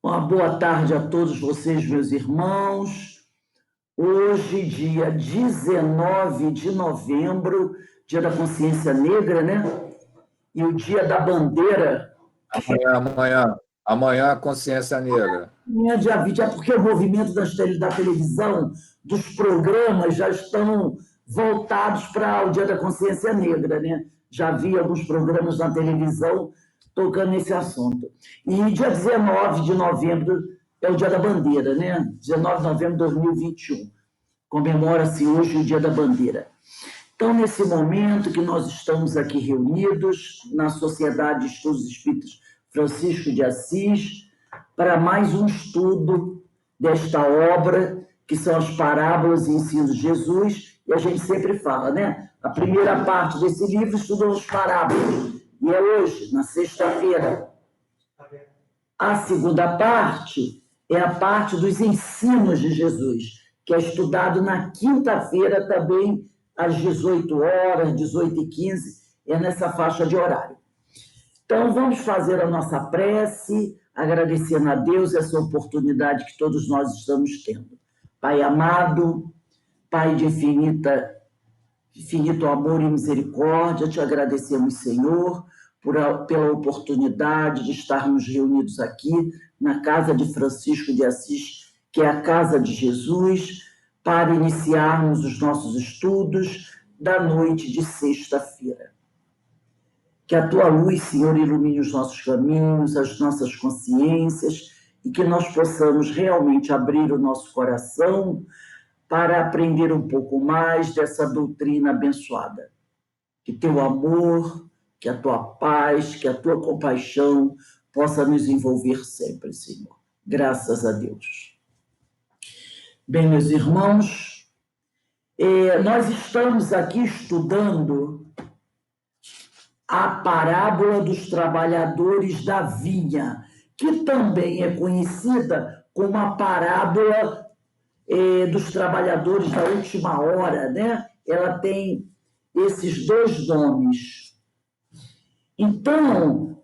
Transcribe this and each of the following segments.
Uma boa tarde a todos vocês, meus irmãos. Hoje, dia 19 de novembro, dia da consciência negra, né? E o dia da bandeira. Amanhã a consciência negra. Amanhã, dia 20, é porque o movimento da televisão, dos programas, já estão voltados para o dia da consciência negra, né? Já vi alguns programas na televisão tocando nesse assunto. E dia 19 de novembro é o dia da bandeira, né? 19 de novembro de 2021. Comemora-se hoje o dia da bandeira. Então, nesse momento que nós estamos aqui reunidos na Sociedade de Estudos Espíritas Francisco de Assis, para mais um estudo desta obra, que são as parábolas e ensinos de Jesus, e a gente sempre fala, né? A primeira parte desse livro estudou as parábolas, e é hoje, na sexta-feira. A segunda parte é a parte dos ensinos de Jesus, que é estudado na quinta-feira também, às 18 horas, 18h15, é nessa faixa de horário. Então, vamos fazer a nossa prece, agradecendo a Deus essa oportunidade que todos nós estamos tendo. Pai amado, Pai de infinito amor e misericórdia, te agradecemos, Senhor, pela oportunidade de estarmos reunidos aqui na casa de Francisco de Assis, que é a casa de Jesus, para iniciarmos os nossos estudos da noite de sexta-feira. Que a tua luz, Senhor, ilumine os nossos caminhos, as nossas consciências, e que nós possamos realmente abrir o nosso coração para aprender um pouco mais dessa doutrina abençoada. Que teu amor, que a tua paz, que a tua compaixão possa nos envolver sempre, Senhor. Graças a Deus. Bem, meus irmãos, nós estamos aqui estudando a parábola dos trabalhadores da vinha, que também é conhecida como a parábola dos trabalhadores da última hora, né? Ela tem esses dois nomes. Então,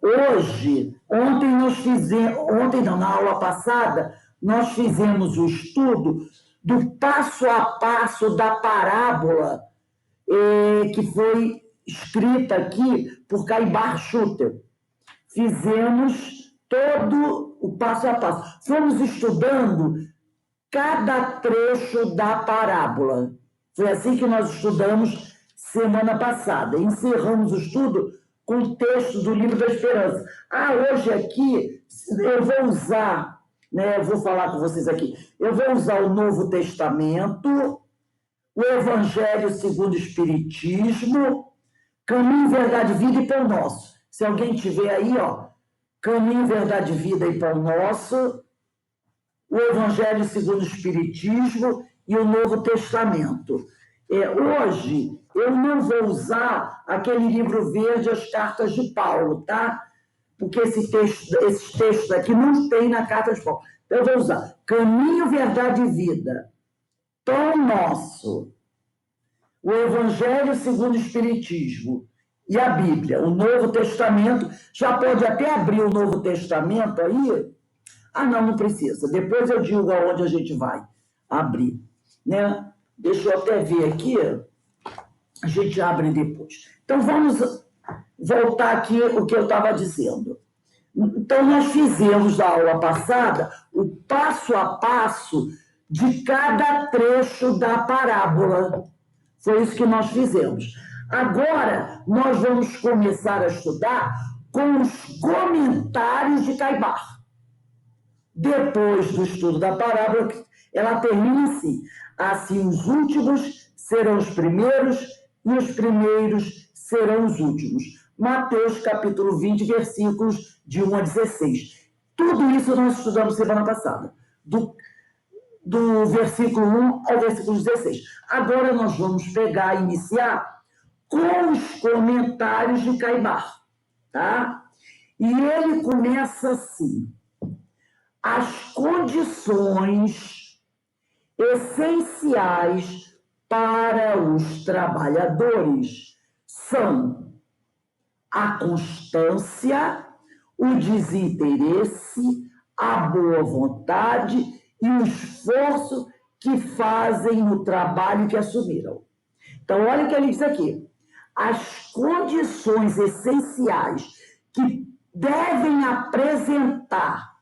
na aula passada, nós fizemos o estudo do passo a passo da parábola que foi escrita aqui por Caibar Schutter. Fizemos todo o passo a passo. Fomos estudando cada trecho da parábola. Foi assim que nós estudamos semana passada. Encerramos o estudo com o texto do Livro da Esperança. Hoje aqui eu vou usar, né, eu vou falar com vocês aqui, eu vou usar o Novo Testamento, o Evangelho segundo o Espiritismo, Caminho, Verdade, Vida e Pão Nosso. Se alguém tiver aí, Caminho, Verdade, Vida e Pão Nosso, o Evangelho segundo o Espiritismo e o Novo Testamento. Hoje, eu não vou usar aquele livro verde, as cartas de Paulo, tá? Porque esses textos aqui não tem na carta de Paulo. Então, eu vou usar Caminho, Verdade e Vida, Pão Nosso, o Evangelho segundo o Espiritismo e a Bíblia, o Novo Testamento. Já pode até abrir o Novo Testamento aí. Não precisa. Depois eu digo aonde a gente vai abrir, né? Deixa eu até ver aqui. A gente abre depois. Então, vamos voltar aqui o que eu estava dizendo. Então, nós fizemos na aula passada o passo a passo de cada trecho da parábola. Foi isso que nós fizemos. Agora, nós vamos começar a estudar com os comentários de Caibar. Depois do estudo da parábola, ela termina assim: assim os últimos serão os primeiros e os primeiros serão os últimos. Mateus capítulo 20, versículos de 1 a 16. Tudo isso nós estudamos semana passada, do versículo 1 ao versículo 16. Agora nós vamos iniciar com os comentários de Caibar, tá? E ele começa assim: as condições essenciais para os trabalhadores são a constância, o desinteresse, a boa vontade e o esforço que fazem no trabalho que assumiram. Então, olha o que ele diz aqui. As condições essenciais que devem apresentar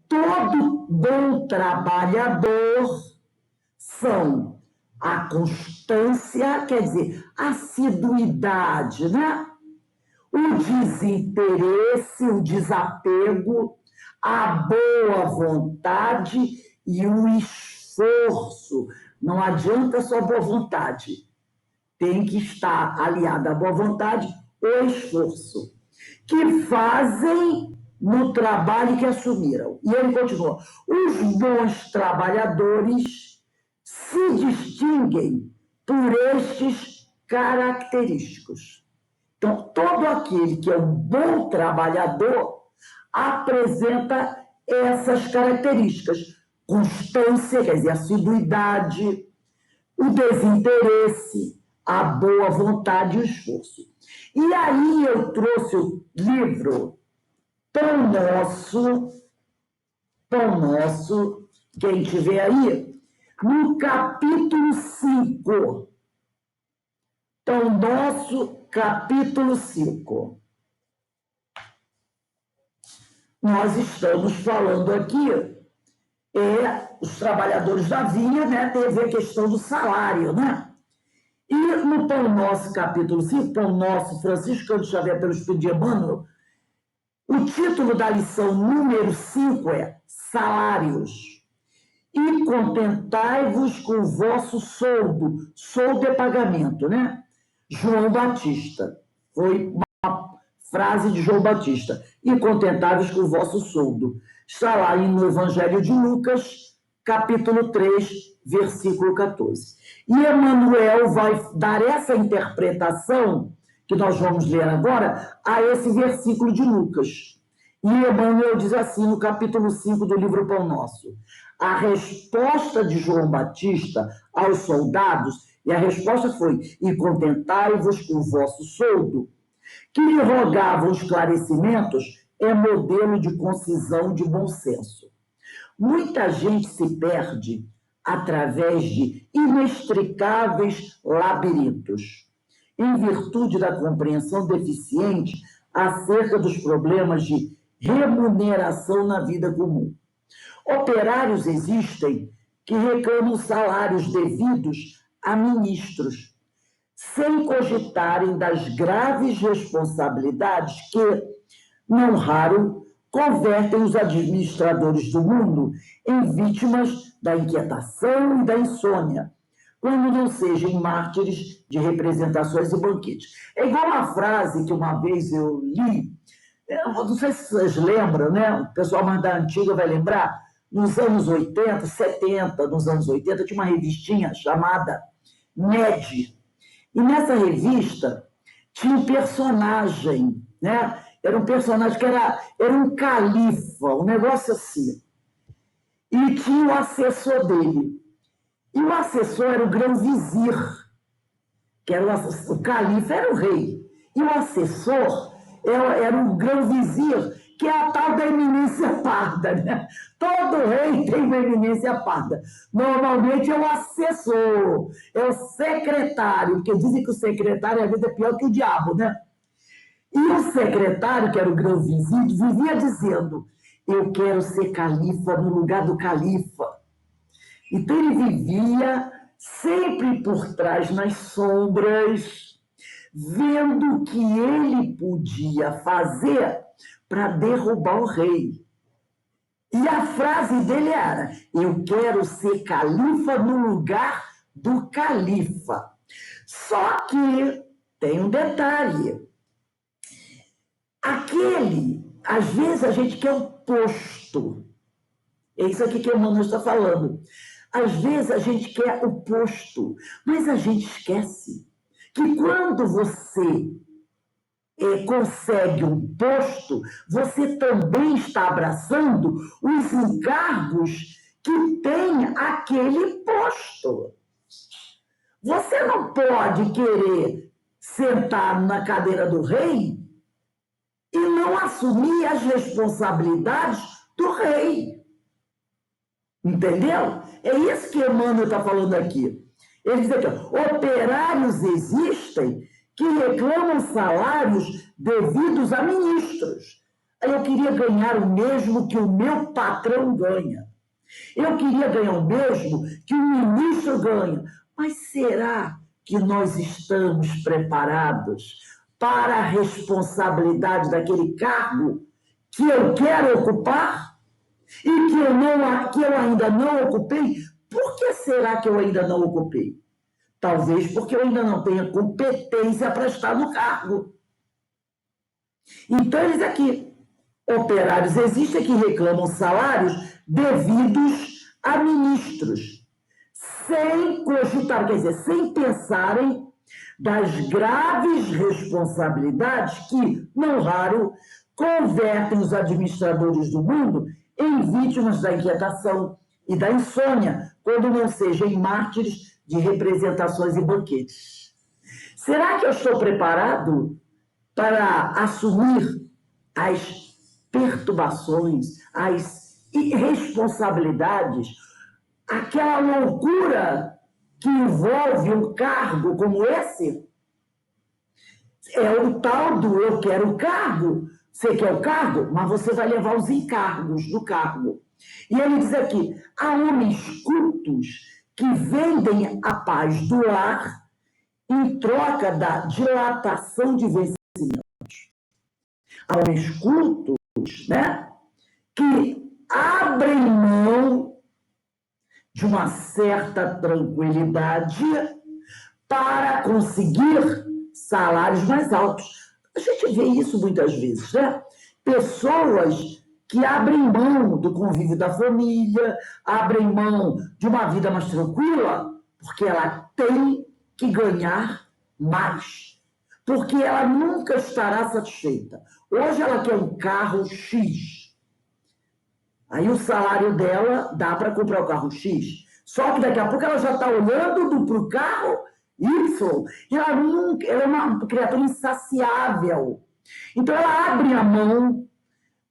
todo bom trabalhador são a constância, quer dizer, a assiduidade, né? O desinteresse, o desapego, a boa vontade e o esforço. Não adianta só boa vontade. Tem que estar aliada à boa vontade o esforço, que fazem no trabalho que assumiram. E ele continua: os bons trabalhadores se distinguem por estes característicos. Então, todo aquele que é um bom trabalhador apresenta essas características: constância, quer dizer, assiduidade, o desinteresse, a boa vontade e o esforço. E aí eu trouxe o livro Pão Nosso, quem tiver aí, no capítulo 5. Pão Nosso, capítulo 5. Nós estamos falando aqui, os trabalhadores da vinha, né, teve a questão do salário, né? E no Pão Nosso, capítulo 5, Pão Nosso, Franciscano Xavier pelo Espírito de Emmanuel, o título da lição número 5 é Salários. E contentai-vos com o vosso soldo. Soldo é pagamento, né? João Batista. Foi uma frase de João Batista. E contentai-vos com o vosso soldo. Está lá no Evangelho de Lucas, capítulo 3, versículo 14. E Emmanuel vai dar essa interpretação, que nós vamos ler agora, a esse versículo de Lucas. E Emmanuel diz assim, no capítulo 5 do livro Pão Nosso: a resposta de João Batista aos soldados, e a resposta foi: e contentai-vos com o vosso soldo, que lhe rogavam esclarecimentos, é modelo de concisão de bom senso. Muita gente se perde através de inextricáveis labirintos, em virtude da compreensão deficiente acerca dos problemas de remuneração na vida comum. Operários existem que reclamam salários devidos a ministros, sem cogitarem das graves responsabilidades que, não raro, convertem os administradores do mundo em vítimas da inquietação e da insônia, quando não sejam mártires de representações e banquetes. É igual uma frase que uma vez eu li, eu não sei se vocês lembram, né? O pessoal mais da antiga vai lembrar, nos anos 80, 70, nos anos 80, tinha uma revistinha chamada NED. E nessa revista tinha um personagem, né? Era um personagem que era um califa, um negócio assim. E tinha o assessor dele. E o assessor era o grão-vizir, que era o califa era o rei. E o assessor era o grão-vizir, que é a tal da eminência parda, né? Todo rei tem uma eminência parda. Normalmente é o assessor, é o secretário, porque dizem que o secretário às vezes é pior que o diabo, né? E o secretário, que era o grão-vizir, vivia dizendo: eu quero ser califa no lugar do califa. Então ele vivia sempre por trás, nas sombras, vendo o que ele podia fazer para derrubar o rei. E a frase dele era: eu quero ser califa no lugar do califa. Só que tem um detalhe. Às vezes a gente quer um posto. É isso aqui que o Emmanuel está falando. Às vezes a gente quer o posto, mas a gente esquece que quando você consegue um posto, você também está abraçando os encargos que tem aquele posto. Você não pode querer sentar na cadeira do rei e não assumir as responsabilidades do rei. Entendeu? É isso que Emmanuel está falando aqui. Ele diz aqui, ó, operários existem que reclamam salários devidos a ministros. Eu queria ganhar o mesmo que o meu patrão ganha. Eu queria ganhar o mesmo que o ministro ganha. Mas será que nós estamos preparados para a responsabilidade daquele cargo que eu quero ocupar e que eu ainda não ocupei? Por que será que eu ainda não ocupei? Talvez porque eu ainda não tenha competência para estar no cargo. Então, eles aqui, operários existem que reclamam salários devidos a ministros, sem cogitar, quer dizer, sem pensarem das graves responsabilidades que, não raro, convertem os administradores do mundo em vítimas da inquietação e da insônia, quando não sejam mártires de representações e banquetes. Será que eu estou preparado para assumir as perturbações, as irresponsabilidades, aquela loucura que envolve um cargo como esse? É o tal do eu quero o cargo. Você quer o cargo, mas você vai levar os encargos do cargo. E ele diz aqui, há homens cultos que vendem a paz do lar em troca da dilatação de vencimentos. Há homens cultos, né, que abrem mão de uma certa tranquilidade para conseguir salários mais altos. A gente vê isso muitas vezes, né? Pessoas que abrem mão do convívio da família, abrem mão de uma vida mais tranquila, porque ela tem que ganhar mais. Porque ela nunca estará satisfeita. Hoje ela quer um carro X. Aí o salário dela dá para comprar o carro X. Só que daqui a pouco ela já está olhando para o carro Y. E ela é uma criatura insaciável. Então ela abre a mão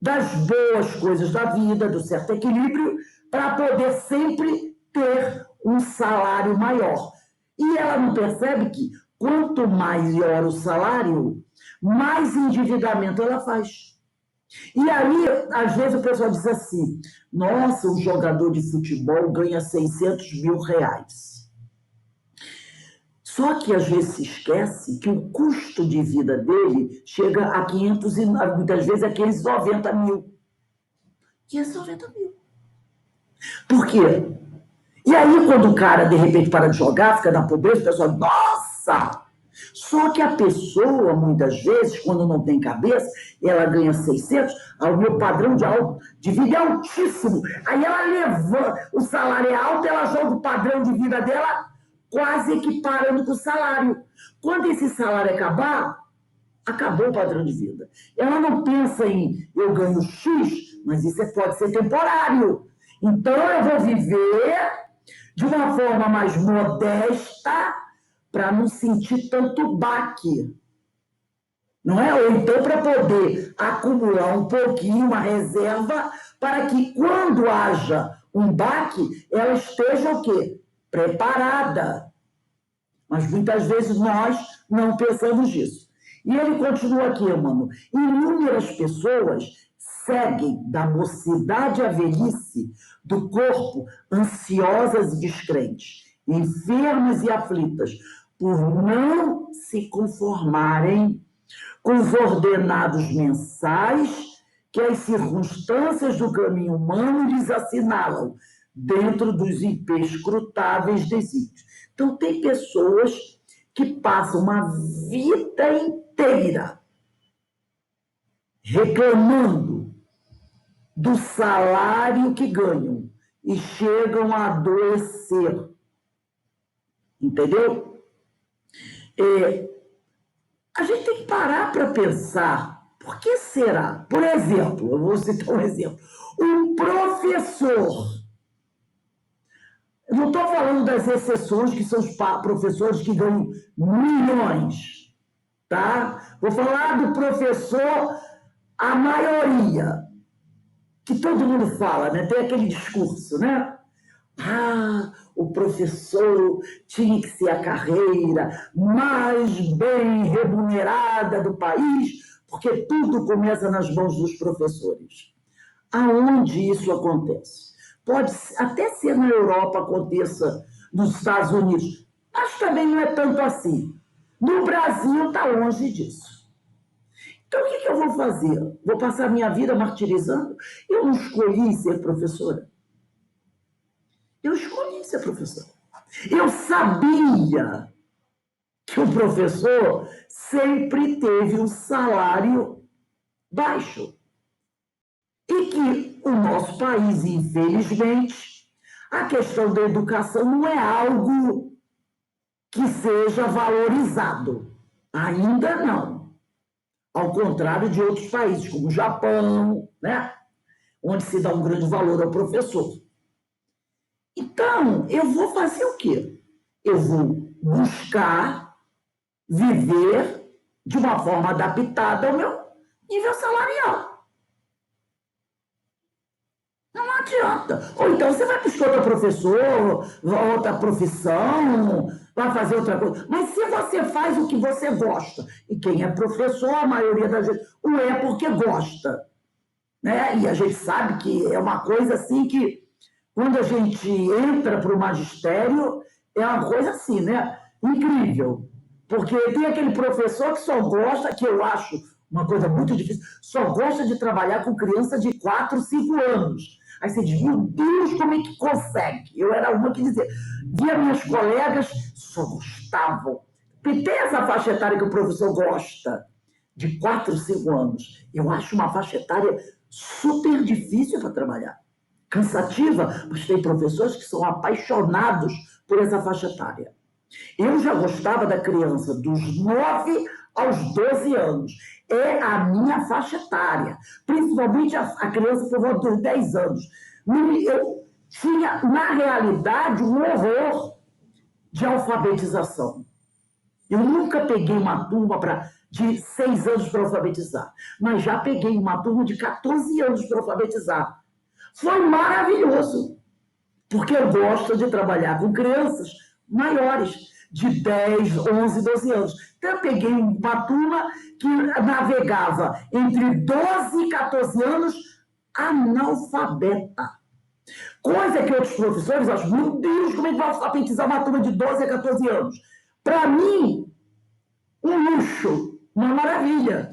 das boas coisas da vida, do certo equilíbrio, para poder sempre ter um salário maior. E ela não percebe que quanto maior o salário, mais endividamento ela faz. E aí, às vezes, o pessoal diz assim, nossa, um jogador de futebol ganha 600 mil reais. Só que, às vezes, se esquece que o custo de vida dele chega a 500 e muitas vezes a 590 mil. 590 mil. Por quê? E aí, quando o cara, de repente, para de jogar, fica na pobreza, o pessoal, nossa! Só que a pessoa, muitas vezes, quando não tem cabeça, ela ganha 600, o meu padrão de vida é altíssimo. Aí ela levanta, o salário é alto, ela joga o padrão de vida dela quase equiparando com o salário. Quando esse salário acabar, acabou o padrão de vida. Ela não pensa em eu ganho X, mas isso pode ser temporário. Então eu vou viver de uma forma mais modesta para não sentir tanto baque. Não é? Ou então para poder acumular um pouquinho, uma reserva, para que quando haja um baque, ela esteja o quê? Preparada. Mas muitas vezes nós não pensamos nisso. E ele continua aqui, mano. Inúmeras pessoas seguem da mocidade à velhice do corpo ansiosas e descrentes, enfermas e aflitas, por não se conformarem com os ordenados mensais que as circunstâncias do caminho humano lhes assinalam, dentro dos imperscrutáveis desígnios. Então, tem pessoas que passam uma vida inteira reclamando do salário que ganham e chegam a adoecer. Entendeu? A gente tem que parar para pensar. Por que será? Por exemplo, eu vou citar um exemplo. Um professor. Eu não estou falando das exceções, que são os professores que ganham milhões, tá? Vou falar do professor, a maioria. que todo mundo fala, né? Tem aquele discurso, né? Ah, o professor tinha que ser a carreira mais bem remunerada do país, porque tudo começa nas mãos dos professores. Aonde isso acontece? Pode até ser na Europa, aconteça nos Estados Unidos, mas também não é tanto assim. No Brasil está longe disso. Então, o que eu vou fazer? Vou passar minha vida martirizando? Eu não escolhi ser professora. Eu escolhi ser professora. Eu sabia que o professor sempre teve um salário baixo. E que o nosso país, infelizmente, a questão da educação não é algo que seja valorizado. Ainda não. Ao contrário de outros países, como o Japão, né? Onde se dá um grande valor ao professor. Então, eu vou fazer o quê? Eu vou buscar viver de uma forma adaptada ao meu nível salarial. Não adianta. Ou então você vai buscar outro professor, outra profissão, vai fazer outra coisa. Mas se você faz o que você gosta, e quem é professor, a maioria das vezes, o é porque gosta. Né? E a gente sabe que é uma coisa assim que, quando a gente entra para o magistério, é uma coisa assim, né? Incrível. Porque tem aquele professor que só gosta, que eu acho uma coisa muito difícil, só gosta de trabalhar com criança de 4, 5 anos. Aí você diz, meu Deus, como é que consegue? Eu era uma que dizia, via minhas colegas, só gostavam. Porque tem essa faixa etária que o professor gosta, de 4, 5 anos. Eu acho uma faixa etária super difícil para trabalhar. Cansativa, mas tem professores que são apaixonados por essa faixa etária. Eu já gostava da criança dos 9 aos 12 anos. É a minha faixa etária. Principalmente a criança por volta dos 10 anos. Eu tinha, na realidade, um horror de alfabetização. Eu nunca peguei uma turma de 6 anos para alfabetizar, mas já peguei uma turma de 14 anos para alfabetizar. Foi maravilhoso, porque eu gosto de trabalhar com crianças maiores, de 10, 11, 12 anos. Então, eu peguei uma turma que navegava entre 12 e 14 anos analfabeta. Coisa que outros professores acham, meu Deus, como é que vai alfabetizar uma turma de 12 a 14 anos? Para mim, um luxo, uma maravilha.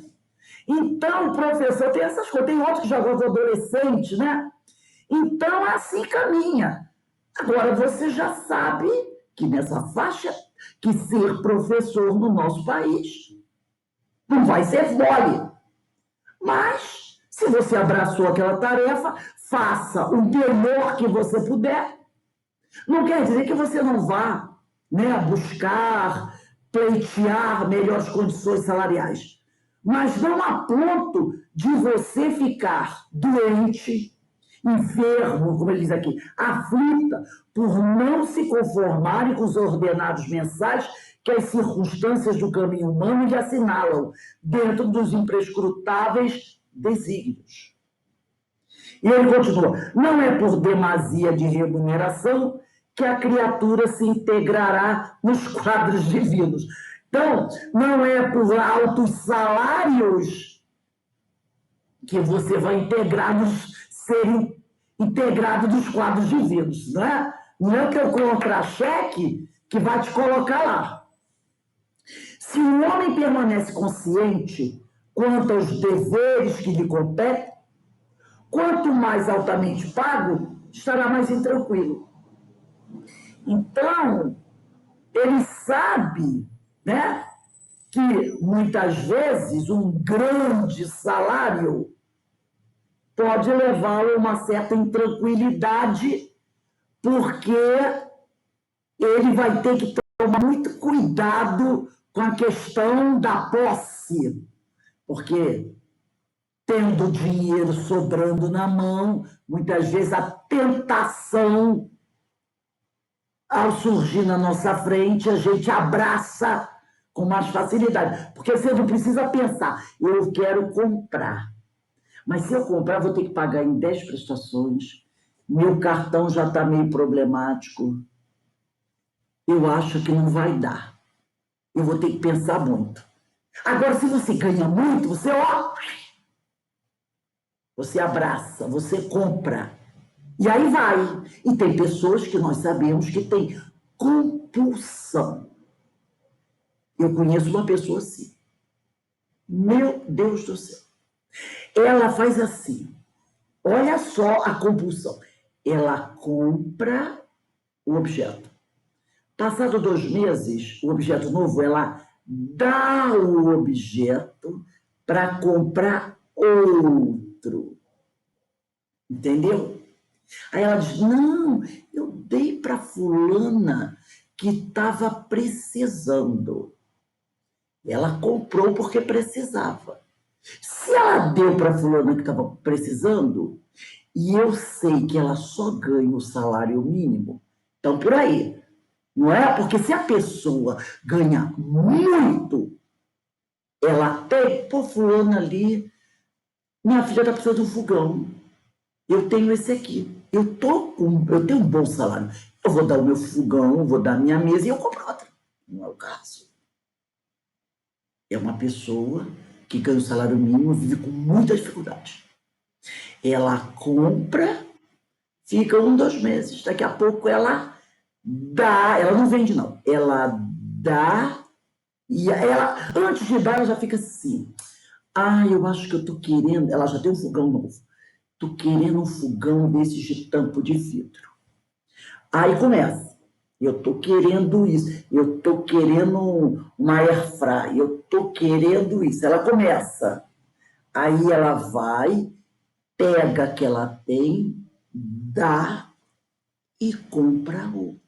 Então, o professor tem essas coisas. Tem outros que já gostam de adolescente, né? Então, assim caminha. Agora, você já sabe que nessa faixa, que ser professor no nosso país não vai ser mole. Mas, se você abraçou aquela tarefa, faça o melhor que você puder. Não quer dizer que você não vá, né, buscar, pleitear melhores condições salariais. Mas não a ponto de você ficar doente, enfermo, como ele diz aqui, aflita, por não se conformarem com os ordenados mensais que as circunstâncias do caminho humano lhe assinalam, dentro dos imprescrutáveis desígnios. E ele continua, não é por demasia de remuneração que a criatura se integrará nos quadros divinos. Então, não é por altos salários que você vai ser integrado dos quadros divinos, não é? Não é o teu contra-cheque que vai te colocar lá. Se o homem permanece consciente quanto aos deveres que lhe competem, quanto mais altamente pago, estará mais intranquilo. Então, ele sabe, né, que muitas vezes um grande salário pode levá-lo a uma certa intranquilidade, porque ele vai ter que tomar muito cuidado com a questão da posse, porque tendo dinheiro sobrando na mão, muitas vezes a tentação, ao surgir na nossa frente, a gente abraça com mais facilidade. Porque você não precisa pensar, eu quero comprar. Mas se eu comprar, vou ter que pagar em 10 prestações. Meu cartão já está meio problemático. Eu acho que não vai dar. Eu vou ter que pensar muito. Agora, se você ganha muito, você abraça, você compra. E aí vai. E tem pessoas que nós sabemos que têm compulsão. Eu conheço uma pessoa assim. Meu Deus do céu. Ela faz assim. Olha só a compulsão. Ela compra o objeto. Passado 2 meses, o objeto novo, ela dá o objeto para comprar outro. Entendeu? Aí ela diz, não, eu dei para fulana que estava precisando. Ela comprou porque precisava. Se ela deu para fulana que estava precisando, e eu sei que ela só ganha o salário mínimo, então por aí. Não é? Porque se a pessoa ganha muito, ela tem, pô, fulana ali, minha filha está precisando de um fogão. Eu tenho esse aqui. Eu tenho um bom salário. Eu vou dar o meu fogão, vou dar a minha mesa e eu compro outra. Não é o caso. É uma pessoa que ganha o salário mínimo, vive com muita dificuldade. Ela compra, fica 1, 2 meses. Daqui a pouco ela dá, ela não vende não, ela dá, e ela, antes de dar, ela já fica assim, eu acho que eu tô querendo, ela já tem um fogão novo, tô querendo um fogão desses de tampo de vidro. Aí começa, eu tô querendo isso, eu tô querendo uma airfryer, eu tô querendo isso. Ela começa, aí ela vai, pega a que ela tem, dá e compra outra.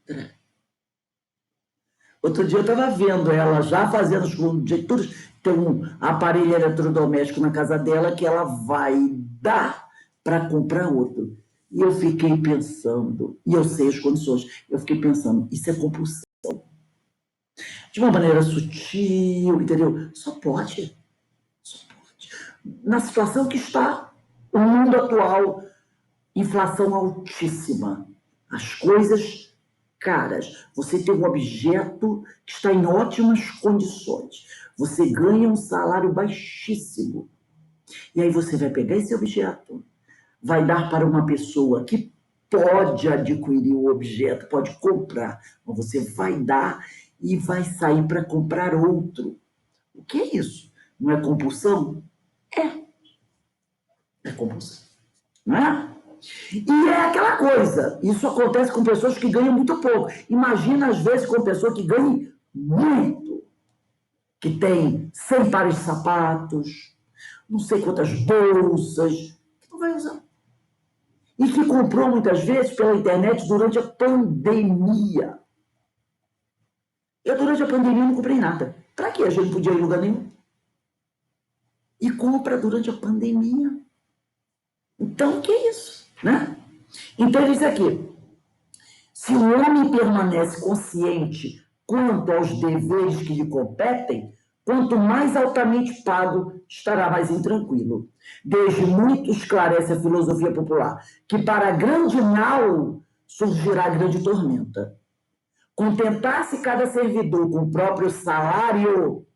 Outro dia eu estava vendo ela já fazendo os conjecturas, tem um aparelho eletrodoméstico na casa dela que ela vai dar para comprar outro. E eu fiquei pensando, e eu sei as condições, eu fiquei pensando, isso é compulsão. De uma maneira sutil, entendeu? Só pode. Só pode. Na situação que está o mundo atual, inflação altíssima, as coisas caras. Você tem um objeto que está em ótimas condições. Você ganha um salário baixíssimo. E aí você vai pegar esse objeto, vai dar para uma pessoa que pode adquirir o objeto, pode comprar, mas você vai dar e vai sair para comprar outro. O que é isso? Não é compulsão? É compulsão. Não é? E é aquela coisa, isso acontece com pessoas que ganham muito pouco. Imagina, às vezes, com uma pessoa que ganha muito, que tem 100 pares de sapatos, não sei quantas bolsas, que não vai usar. E que comprou muitas vezes pela internet durante a pandemia. Eu, durante a pandemia, não comprei nada. Para que a gente não podia ir em lugar nenhum? E compra durante a pandemia. Então, o que é isso? Né? Então, ele diz aqui, se o homem permanece consciente quanto aos deveres que lhe competem, quanto mais altamente pago, estará mais intranquilo. Desde muito esclarece a filosofia popular que para grande mal surgirá grande tormenta. Contentar-se cada servidor com o próprio salário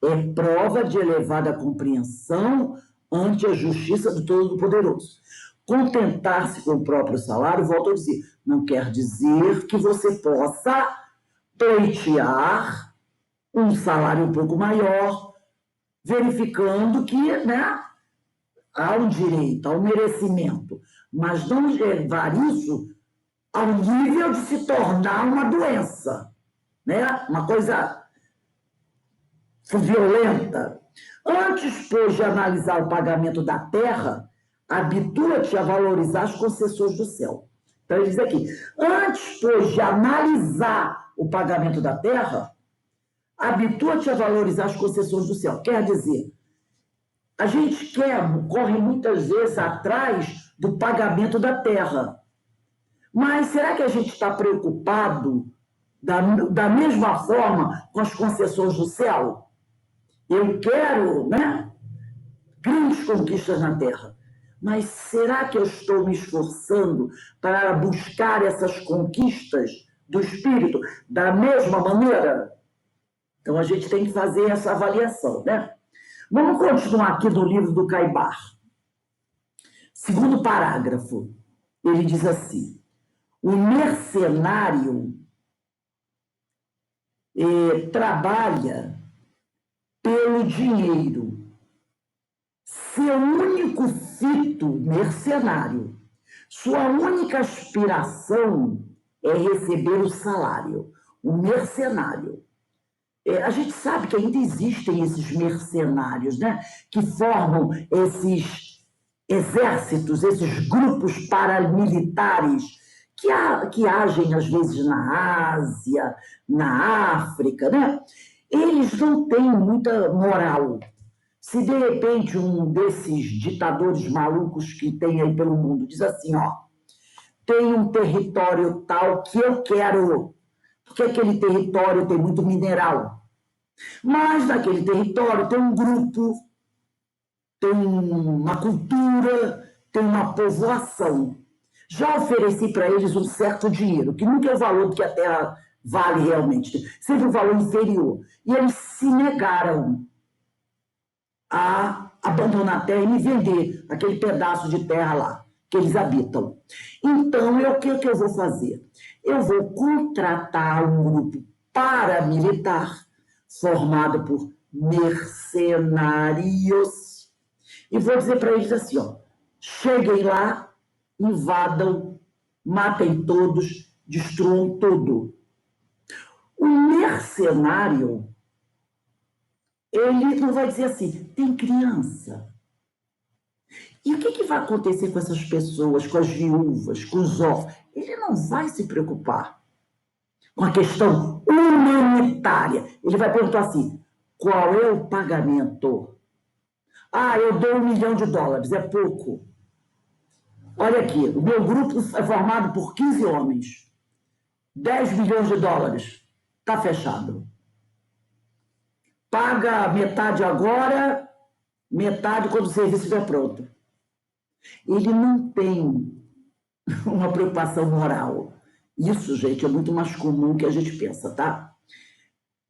é prova de elevada compreensão ante a justiça do Todo-Poderoso. Contentar-se com o próprio salário, volto a dizer, não quer dizer que você possa pleitear um salário um pouco maior, verificando que, né, há um direito, há um merecimento, mas não levar isso ao nível de se tornar uma doença, né? Uma coisa violenta. Antes, pois, de analisar o pagamento da terra, habitua-te a valorizar as concessões do céu. Então, ele diz aqui, antes, pois, de analisar o pagamento da terra, habitua-te a valorizar as concessões do céu. Quer dizer, a gente corre muitas vezes atrás do pagamento da terra. Mas será que a gente está preocupado da mesma forma com as concessões do céu? Eu quero, né, grandes conquistas na terra, Mas será que eu estou me esforçando para buscar essas conquistas do espírito da mesma maneira? Então a gente tem que fazer essa avaliação, né? Vamos continuar aqui no livro do Caibar. Segundo parágrafo, ele diz assim: o mercenário trabalha pelo dinheiro. Seu único fito mercenário, sua única aspiração é receber o salário. O mercenário. A gente sabe que ainda existem esses mercenários, né? Que formam esses exércitos, esses grupos paramilitares que agem às vezes na Ásia, na África, né? Eles não têm muita moral. Se de repente um desses ditadores malucos que tem aí pelo mundo diz assim, ó, tem um território tal que eu quero, porque aquele território tem muito mineral, mas naquele território tem um grupo, tem uma cultura, tem uma povoação. Já ofereci para eles um certo dinheiro, que nunca é o valor que a terra vale realmente, sempre um valor inferior. E eles se negaram a abandonar a terra e me vender aquele pedaço de terra lá que eles habitam. Então, o que eu vou fazer? Eu vou contratar um grupo paramilitar formado por mercenários e vou dizer para eles assim, ó, cheguem lá, invadam, matem todos, destruam tudo. O mercenário, ele não vai dizer assim, tem criança. E o que vai acontecer com essas pessoas, com as viúvas, com os órfãos? Ele não vai se preocupar com a questão humanitária. Ele vai perguntar assim, qual é o pagamento? Ah, eu dou $1 milhão, é pouco. Olha aqui, o meu grupo é formado por 15 homens. $10 milhões. Está fechado. Paga metade agora, metade quando o serviço estiver pronto. Ele não tem uma preocupação moral. Isso, gente, é muito mais comum que a gente pensa, tá?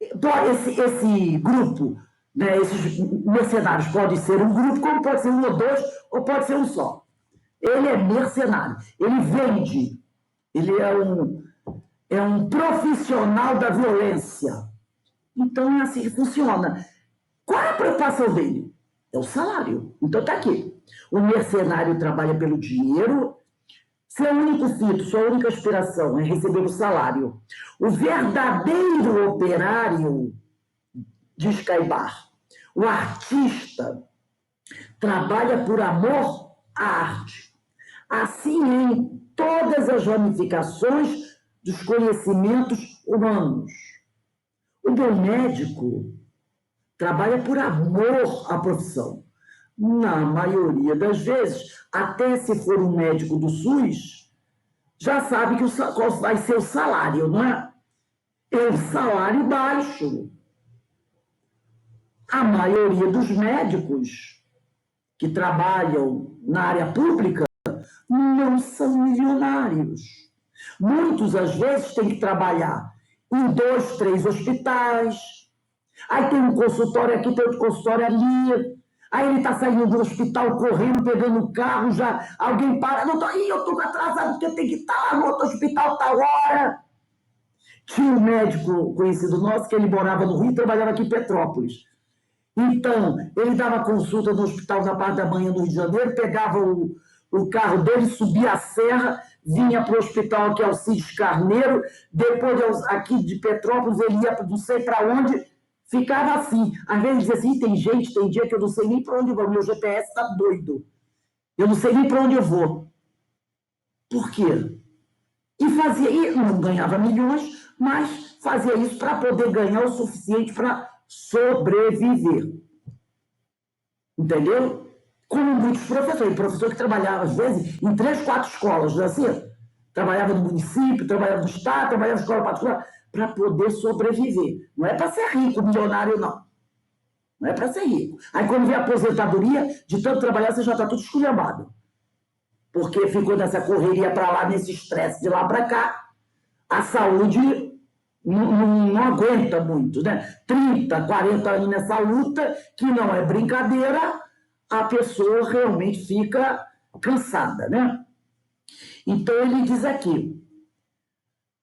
Esse grupo, né, esses mercenários podem ser um grupo, como pode ser um ou dois, ou pode ser um só. Ele é mercenário, ele vende, ele é um profissional da violência. Então é assim que funciona. Qual é a preocupação dele? É o salário. Então tá aqui. O mercenário trabalha pelo dinheiro, seu único fito, sua única aspiração é receber o salário. O verdadeiro operário, diz Caibar, o artista, trabalha por amor à arte. Assim em todas as ramificações dos conhecimentos humanos. O bom médico trabalha por amor à profissão. Na maioria das vezes, até se for um médico do SUS, já sabe qual vai ser o salário, não é? É um salário baixo. A maioria dos médicos que trabalham na área pública não são milionários. Muitos, às vezes, têm que trabalhar em 2, 3 hospitais. Aí tem um consultório aqui, tem outro consultório ali. Aí ele está saindo do hospital, correndo, pegando o carro, já alguém para. Eu estou atrasado porque eu tenho que estar lá no outro hospital tal hora. Tinha um médico conhecido nosso que ele morava no Rio e trabalhava aqui em Petrópolis. Então, ele dava consulta no hospital na parte da manhã do Rio de Janeiro, pegava o carro dele, subia a serra, vinha para o hospital aqui, Alcides Carneiro, depois aqui de Petrópolis, ele ia para não sei para onde, ficava assim. Às vezes dizia assim, tem dia que eu não sei nem para onde eu vou, meu GPS está doido. Eu não sei nem para onde eu vou. Por quê? E não ganhava milhões, mas fazia isso para poder ganhar o suficiente para sobreviver. Entendeu? Como muitos professores. Professor que trabalhava, às vezes, em 3, 4 escolas, não é assim? Trabalhava no município, trabalhava no estado, trabalhava em escola particular, para poder sobreviver. Não é para ser rico, milionário, não. Não é para ser rico. Aí, quando vem a aposentadoria, de tanto trabalhar, você já está tudo esculhambado. porque ficou nessa correria para lá, nesse estresse de lá para cá, a saúde não aguenta muito, né? 30, 40 anos nessa luta, que não é brincadeira, a pessoa realmente fica cansada, né? Então ele diz aqui,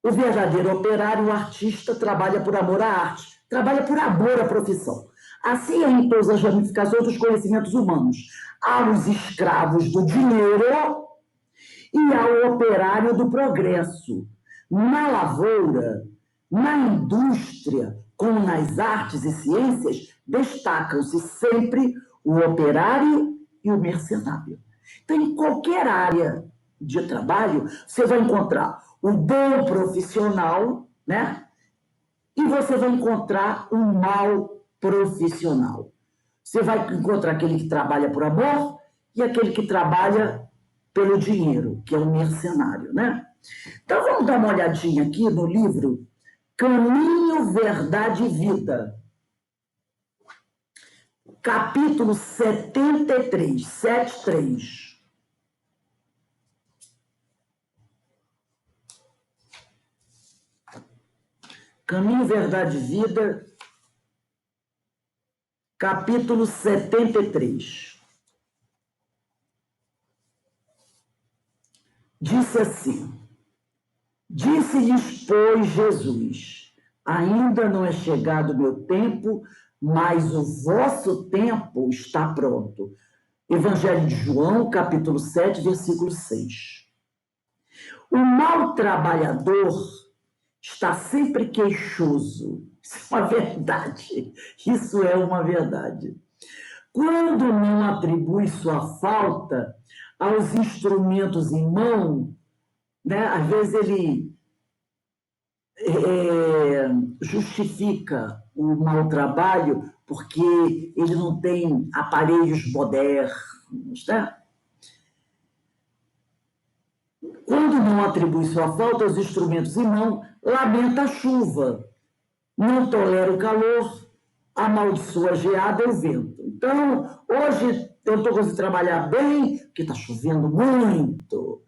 o verdadeiro operário, o artista, trabalha por amor à arte, trabalha por amor à profissão. Assim é em todas as ramificações dos conhecimentos humanos. Há os escravos do dinheiro e ao operário do progresso. Na lavoura, na indústria, como nas artes e ciências, destacam-se sempre o operário e o mercenário. Então, em qualquer área de trabalho, você vai encontrar o bom profissional, né? E você vai encontrar um mau profissional. Você vai encontrar aquele que trabalha por amor e aquele que trabalha pelo dinheiro, que é o mercenário, né? Então vamos dar uma olhadinha aqui no livro Caminho, Verdade e Vida, capítulo 73, 73. Caminho, Verdade e Vida, capítulo 73. Disse assim, disse-lhes, pois, Jesus, ainda não é chegado o meu tempo, mas o vosso tempo está pronto. Evangelho de João, capítulo 7, versículo 6. O mau trabalhador está sempre queixoso. Isso é uma verdade. Isso é uma verdade. Quando não atribui sua falta aos instrumentos em mão, né? Às vezes ele justifica o mau trabalho porque ele não tem aparelhos modernos, né? Quando não atribui sua falta aos instrumentos em mão, lamenta a chuva, não tolera o calor, amaldiçoa a geada e o vento. Então, hoje eu estou conseguindo trabalhar bem, porque está chovendo muito.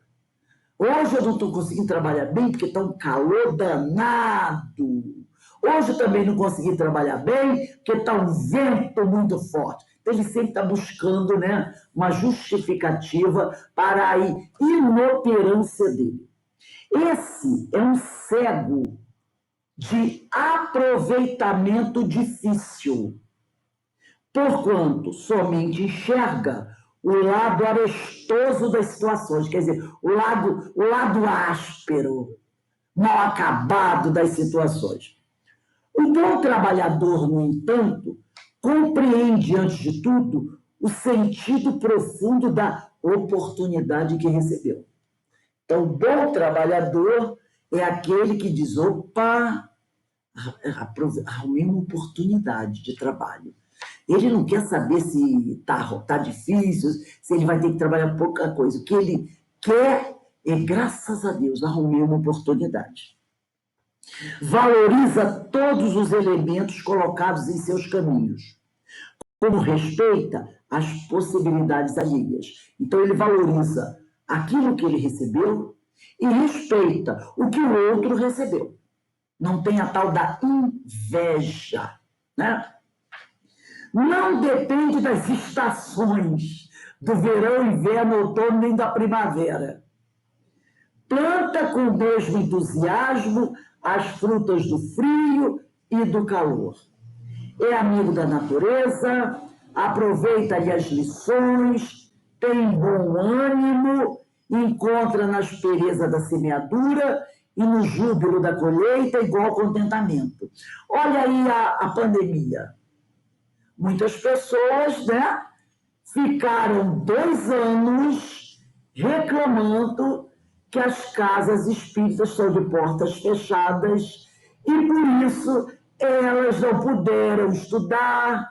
Hoje eu não estou conseguindo trabalhar bem, porque está um calor danado. Hoje eu também não consegui trabalhar bem, porque está um vento muito forte. Então, ele sempre está buscando, né, uma justificativa para a inoperância dele. Esse é um cego de aproveitamento difícil, porquanto somente enxerga o lado arestoso das situações, quer dizer, o lado áspero, mal acabado das situações. O bom trabalhador, no entanto, compreende, antes de tudo, o sentido profundo da oportunidade que recebeu. Então, o bom trabalhador é aquele que diz, opa, arrumei uma oportunidade de trabalho. Ele não quer saber se tá difícil, se ele vai ter que trabalhar pouca coisa. O que ele quer é, graças a Deus, arrumei uma oportunidade. Valoriza todos os elementos colocados em seus caminhos, como respeita as possibilidades alheias. Então, ele valoriza aquilo que ele recebeu e respeita o que o outro recebeu. Não tem a tal da inveja, né? Não depende das estações, do verão, inverno, outono, nem da primavera. Planta com o mesmo entusiasmo as frutas do frio e do calor. É amigo da natureza, aproveita-lhe as lições, tem bom ânimo, encontra na aspereza da semeadura e no júbilo da colheita igual contentamento. Olha aí a pandemia. Muitas pessoas, né, ficaram 2 anos reclamando que as casas espíritas estão de portas fechadas e, por isso, elas não puderam estudar,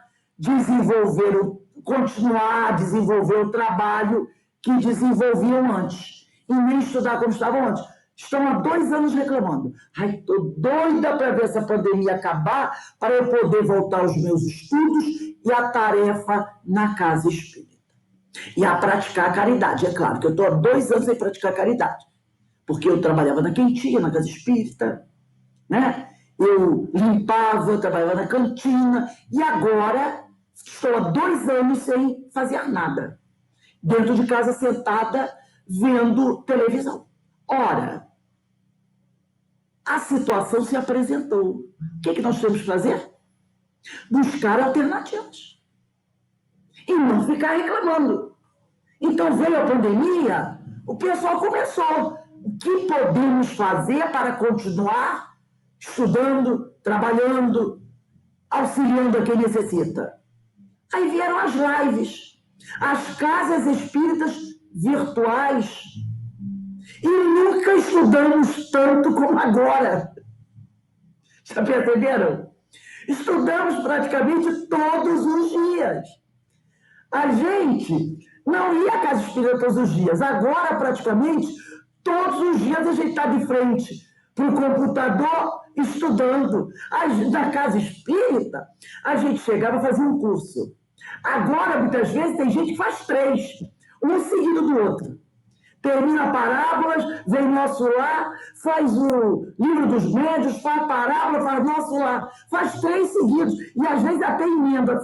continuar a desenvolver o trabalho que desenvolviam antes, e nem estudar como estavam antes. Estão há 2 anos reclamando. Ai, estou doida para ver essa pandemia acabar, para eu poder voltar aos meus estudos e a tarefa na casa espírita. E a praticar a caridade. É claro que eu estou há 2 anos sem praticar a caridade, porque eu trabalhava na quentinha, na casa espírita, né? Eu limpava, eu trabalhava na cantina, e agora estou há 2 anos sem fazer nada, dentro de casa sentada, vendo televisão. Ora, a situação se apresentou. O que nós temos que fazer? Buscar alternativas. E não ficar reclamando. Então veio a pandemia, o pessoal começou. O que podemos fazer para continuar estudando, trabalhando, auxiliando a quem necessita? Aí vieram as lives, as casas espíritas virtuais. E nunca estudamos tanto como agora. Já perceberam? Estudamos praticamente todos os dias. A gente não ia à casa espírita todos os dias. Agora, praticamente, todos os dias a gente está de frente para o computador estudando. Na casa espírita, a gente chegava a fazer um curso. Agora, muitas vezes, tem gente que faz 3, um seguido do outro. Termina parábolas, vem Nosso Lar, faz o livro dos médios, faz parábola, faz Nosso Lar, faz 3 seguidos, e às vezes até emenda,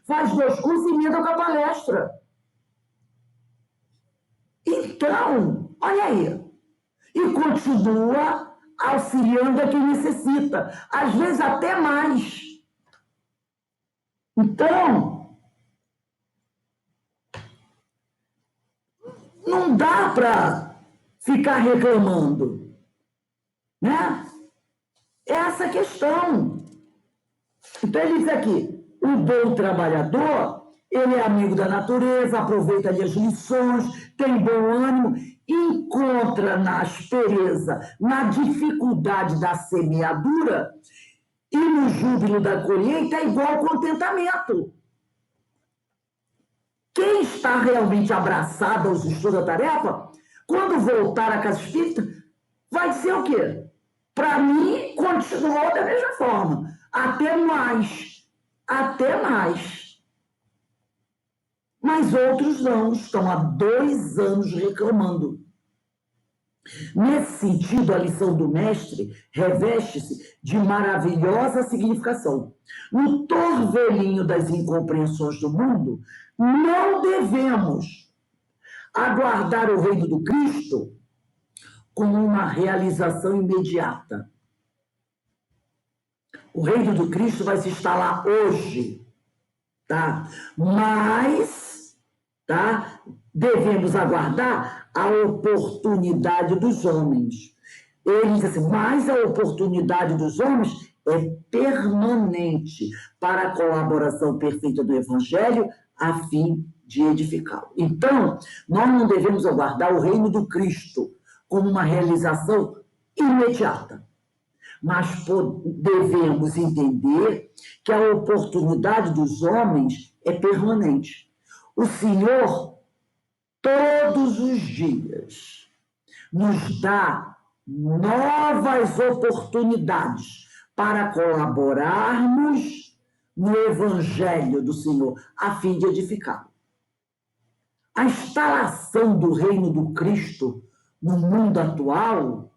faz 2 cursos e emenda com a palestra. Então, olha aí, e continua auxiliando a quem necessita, às vezes até mais. Então, não dá para ficar reclamando, né? Essa é a questão. Então ele diz aqui, o bom trabalhador, ele é amigo da natureza, aproveita ali as lições, tem bom ânimo, encontra na aspereza, na dificuldade da semeadura e no júbilo da colheita igual contentamento. Quem está realmente abraçado aos estudos da tarefa, quando voltar à casa espírita, vai dizer o quê? Para mim, continuou da mesma forma. Até mais. Até mais. Mas outros não, estão há 2 anos reclamando. Nesse sentido, a lição do mestre reveste-se de maravilhosa significação. No torvelinho das incompreensões do mundo, não devemos aguardar o reino do Cristo como uma realização imediata. O reino do Cristo vai se instalar hoje, tá? Mas, tá? Devemos aguardar a oportunidade dos homens. Ele diz assim, mas a oportunidade dos homens é permanente para a colaboração perfeita do Evangelho a fim de edificá-lo. Então, nós não devemos aguardar o reino do Cristo como uma realização imediata. Mas devemos entender que a oportunidade dos homens é permanente. O Senhor, todos os dias, nos dá novas oportunidades para colaborarmos no Evangelho do Senhor, a fim de edificá-lo. A instalação do reino do Cristo no mundo atual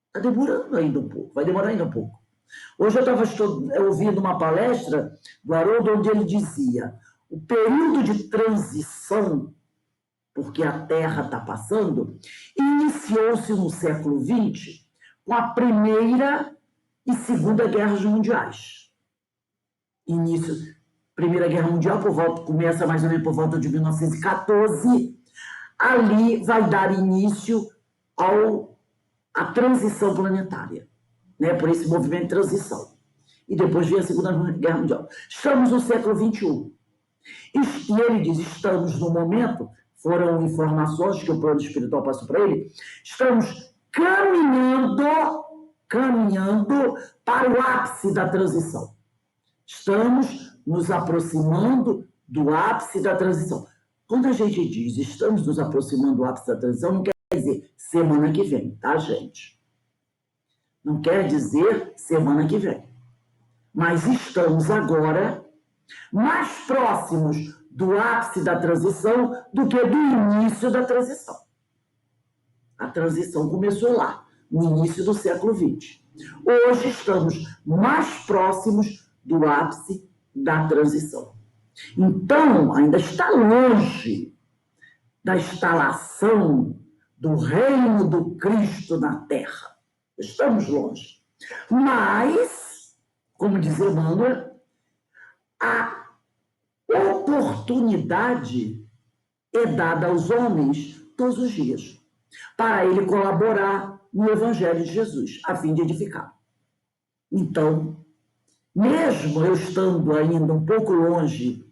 está demorando ainda um pouco, vai demorar ainda um pouco. Hoje eu estava ouvindo uma palestra do Haroldo, onde ele dizia, o período de transição, porque a Terra está passando, iniciou-se no século XX com a Primeira e Segunda Guerras Mundiais. Primeira Guerra Mundial começa mais ou menos por volta de 1914, ali vai dar início à transição planetária, né, por esse movimento de transição. E depois vem a Segunda Guerra Mundial. Estamos no século XXI. E ele diz, estamos no momento, foram informações que o plano espiritual passou para ele, estamos caminhando para o ápice da transição. Estamos nos aproximando do ápice da transição. Quando a gente diz estamos nos aproximando do ápice da transição, não quer dizer semana que vem, tá, gente? Não quer dizer semana que vem. Mas estamos agora mais próximos do ápice da transição do que do início da transição. A transição começou lá, no início do século XX. Hoje estamos mais próximos do ápice da transição. Então, ainda está longe da instalação do reino do Cristo na Terra. Estamos longe. Mas, como diz Emmanuel, a oportunidade é dada aos homens todos os dias, para ele colaborar no Evangelho de Jesus, a fim de edificar. Então, mesmo eu estando ainda um pouco longe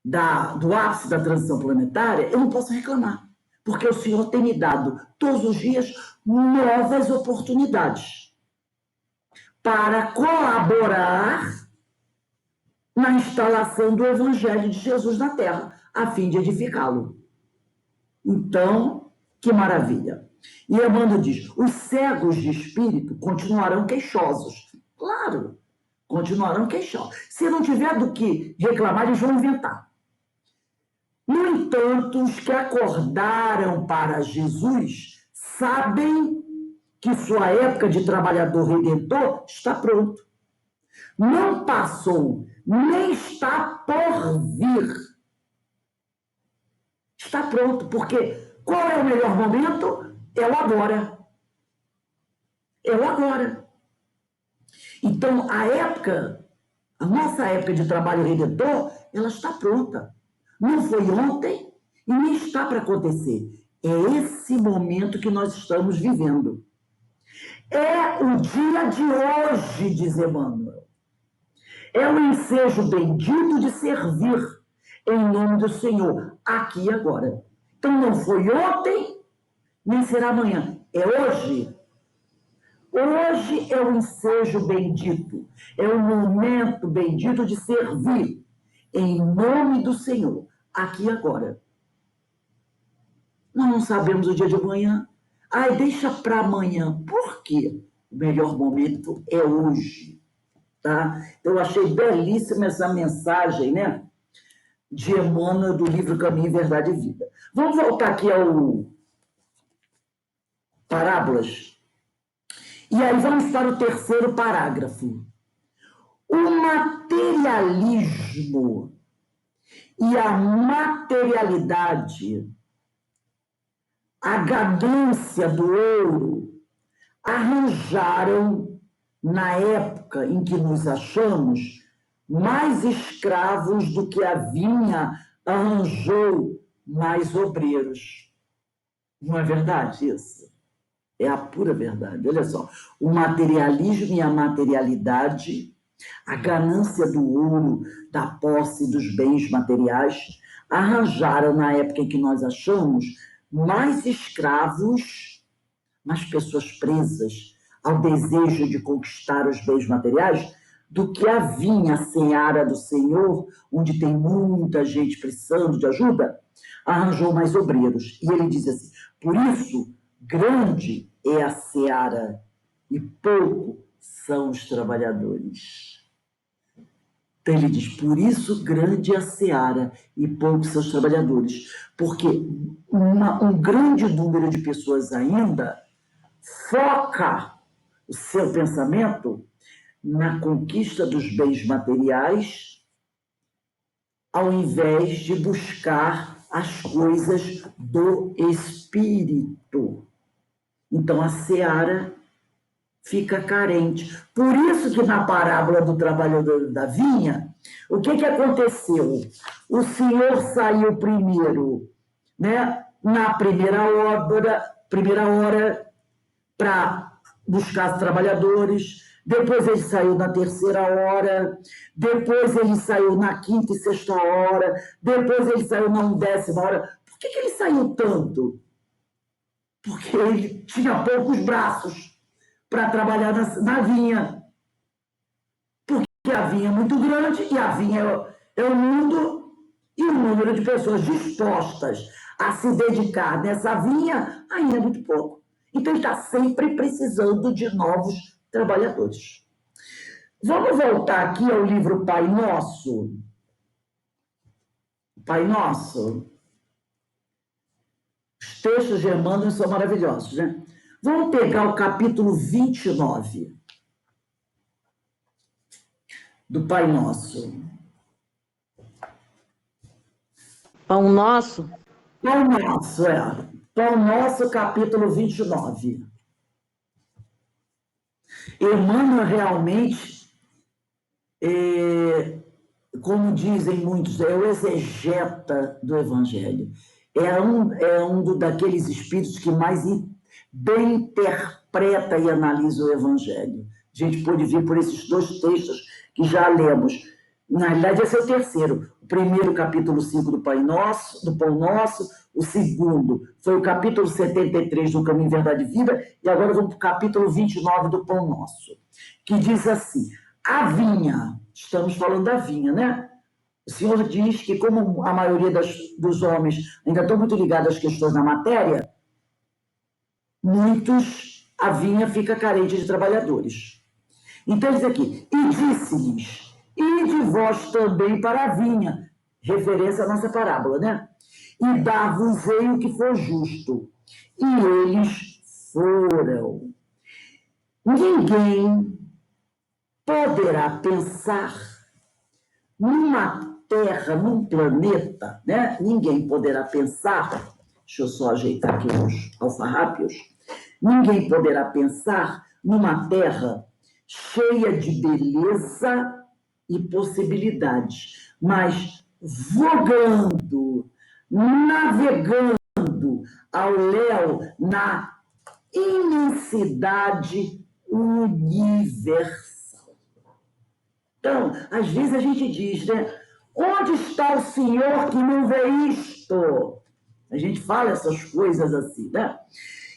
do ápice da transição planetária, eu não posso reclamar, porque o Senhor tem me dado todos os dias novas oportunidades para colaborar na instalação do Evangelho de Jesus na Terra, a fim de edificá-lo. Então, que maravilha. E Emmanuel diz, os cegos de espírito continuarão queixosos. Claro, continuarão queixosos. Se não tiver do que reclamar, eles vão inventar. No entanto, os que acordaram para Jesus sabem que sua época de trabalhador redentor está pronto. Não passou, nem está por vir. Está pronto, porque qual é o melhor momento? É o agora. É o agora. Então, a nossa época de trabalho redentor, ela está pronta. Não foi ontem e nem está para acontecer. É esse momento que nós estamos vivendo. É o dia de hoje, diz Emmanuel. É o ensejo bendito de servir em nome do Senhor, aqui e agora. Então, não foi ontem, nem será amanhã. É hoje. Hoje é o ensejo bendito. É o momento bendito de servir em nome do Senhor, aqui e agora. Nós não sabemos o dia de amanhã. Ai, deixa para amanhã. Por quê? O melhor momento é hoje. Tá? Eu achei belíssima essa mensagem, né? De Emmanuel, do livro Caminho, Verdade e Vida. Vamos voltar aqui ao Parábolas. E aí vamos para o terceiro parágrafo. O materialismo e a materialidade, a ganância do ouro, arranjaram, na época em que nos achamos, mais escravos do que a vinha arranjou mais obreiros. Não é verdade isso? É a pura verdade. Olha só, o materialismo e a materialidade, a ganância do ouro, da posse dos bens materiais, arranjaram, na época em que nós achamos, mais escravos, mais pessoas presas ao desejo de conquistar os bens materiais, do que a vinha, a seara do Senhor, onde tem muita gente precisando de ajuda, arranjou mais obreiros. E ele diz assim, por isso, grande é a seara e pouco são os trabalhadores. Então ele diz, por isso grande é a seara e poucos são os trabalhadores. Porque um grande número de pessoas ainda foca o seu pensamento na conquista dos bens materiais, ao invés de buscar as coisas do espírito. Então, a seara fica carente. Por isso que na parábola do trabalhador da vinha, o que aconteceu? O Senhor saiu primeiro, né, na primeira hora para buscar os trabalhadores, depois ele saiu na terceira hora, depois ele saiu na quinta e sexta hora, depois ele saiu na 10ª hora. Por que ele saiu tanto? Porque ele tinha poucos braços para trabalhar na vinha. Porque a vinha é muito grande e a vinha é o mundo, e o número de pessoas dispostas a se dedicar nessa vinha ainda é muito pouco. Então, ele está sempre precisando de novos trabalhadores. Vamos voltar aqui ao livro Pai Nosso. Pai Nosso. Os textos de Emmanuel são maravilhosos, né? Vamos pegar o capítulo 29 do Pai Nosso. Pão Nosso? Pão Nosso, é. Pão Nosso, capítulo 29. Emmanuel realmente, como dizem muitos, é o exegeta do Evangelho. É um daqueles espíritos que mais bem interpreta e analisa o Evangelho. A gente pôde ver por esses dois textos que já lemos. Na realidade, esse é o terceiro. O primeiro, capítulo 5 do Pai Nosso, do Pão Nosso. O segundo foi o capítulo 73 do Caminho, Verdade e Vida. E agora vamos para o capítulo 29 do Pão Nosso, que diz assim: a vinha, estamos falando da vinha, né? O senhor diz que, como a maioria dos homens ainda estão muito ligados às questões da matéria, a vinha fica carente de trabalhadores. Então, diz aqui: e disse-lhes, ide vós também para a vinha, referência à nossa parábola, né? E dar-vos-ei o que for justo. E eles foram. Ninguém poderá pensar numa terra, num planeta, né? Ninguém poderá pensar, deixa eu só ajeitar aqui os alfarrápios, ninguém poderá pensar numa terra cheia de beleza e possibilidades, mas vogando, navegando ao léu na imensidade universal. Então, às vezes a gente diz, né? Onde está o Senhor que não vê isto? A gente fala essas coisas assim, né?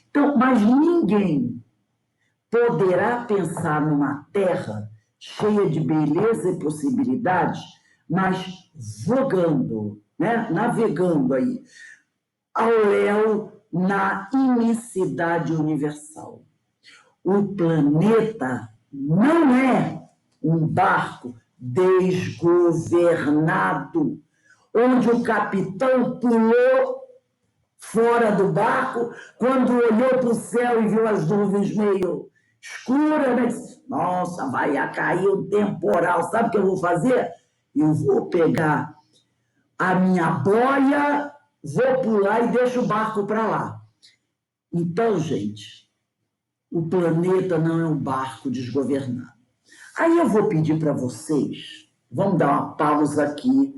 Então, mas ninguém poderá pensar numa terra cheia de beleza e possibilidades, mas vogando, né? Navegando aí, ao léu na imensidade universal. O planeta não é um barco desgovernado, onde o capitão pulou fora do barco quando olhou para o céu e viu as nuvens meio escuras, né? Nossa, vai cair um temporal, sabe o que eu vou fazer? Eu vou pegar a minha boia, vou pular e deixo o barco para lá. Então, gente, o planeta não é um barco desgovernado. Aí eu vou pedir para vocês, vamos dar uma pausa aqui,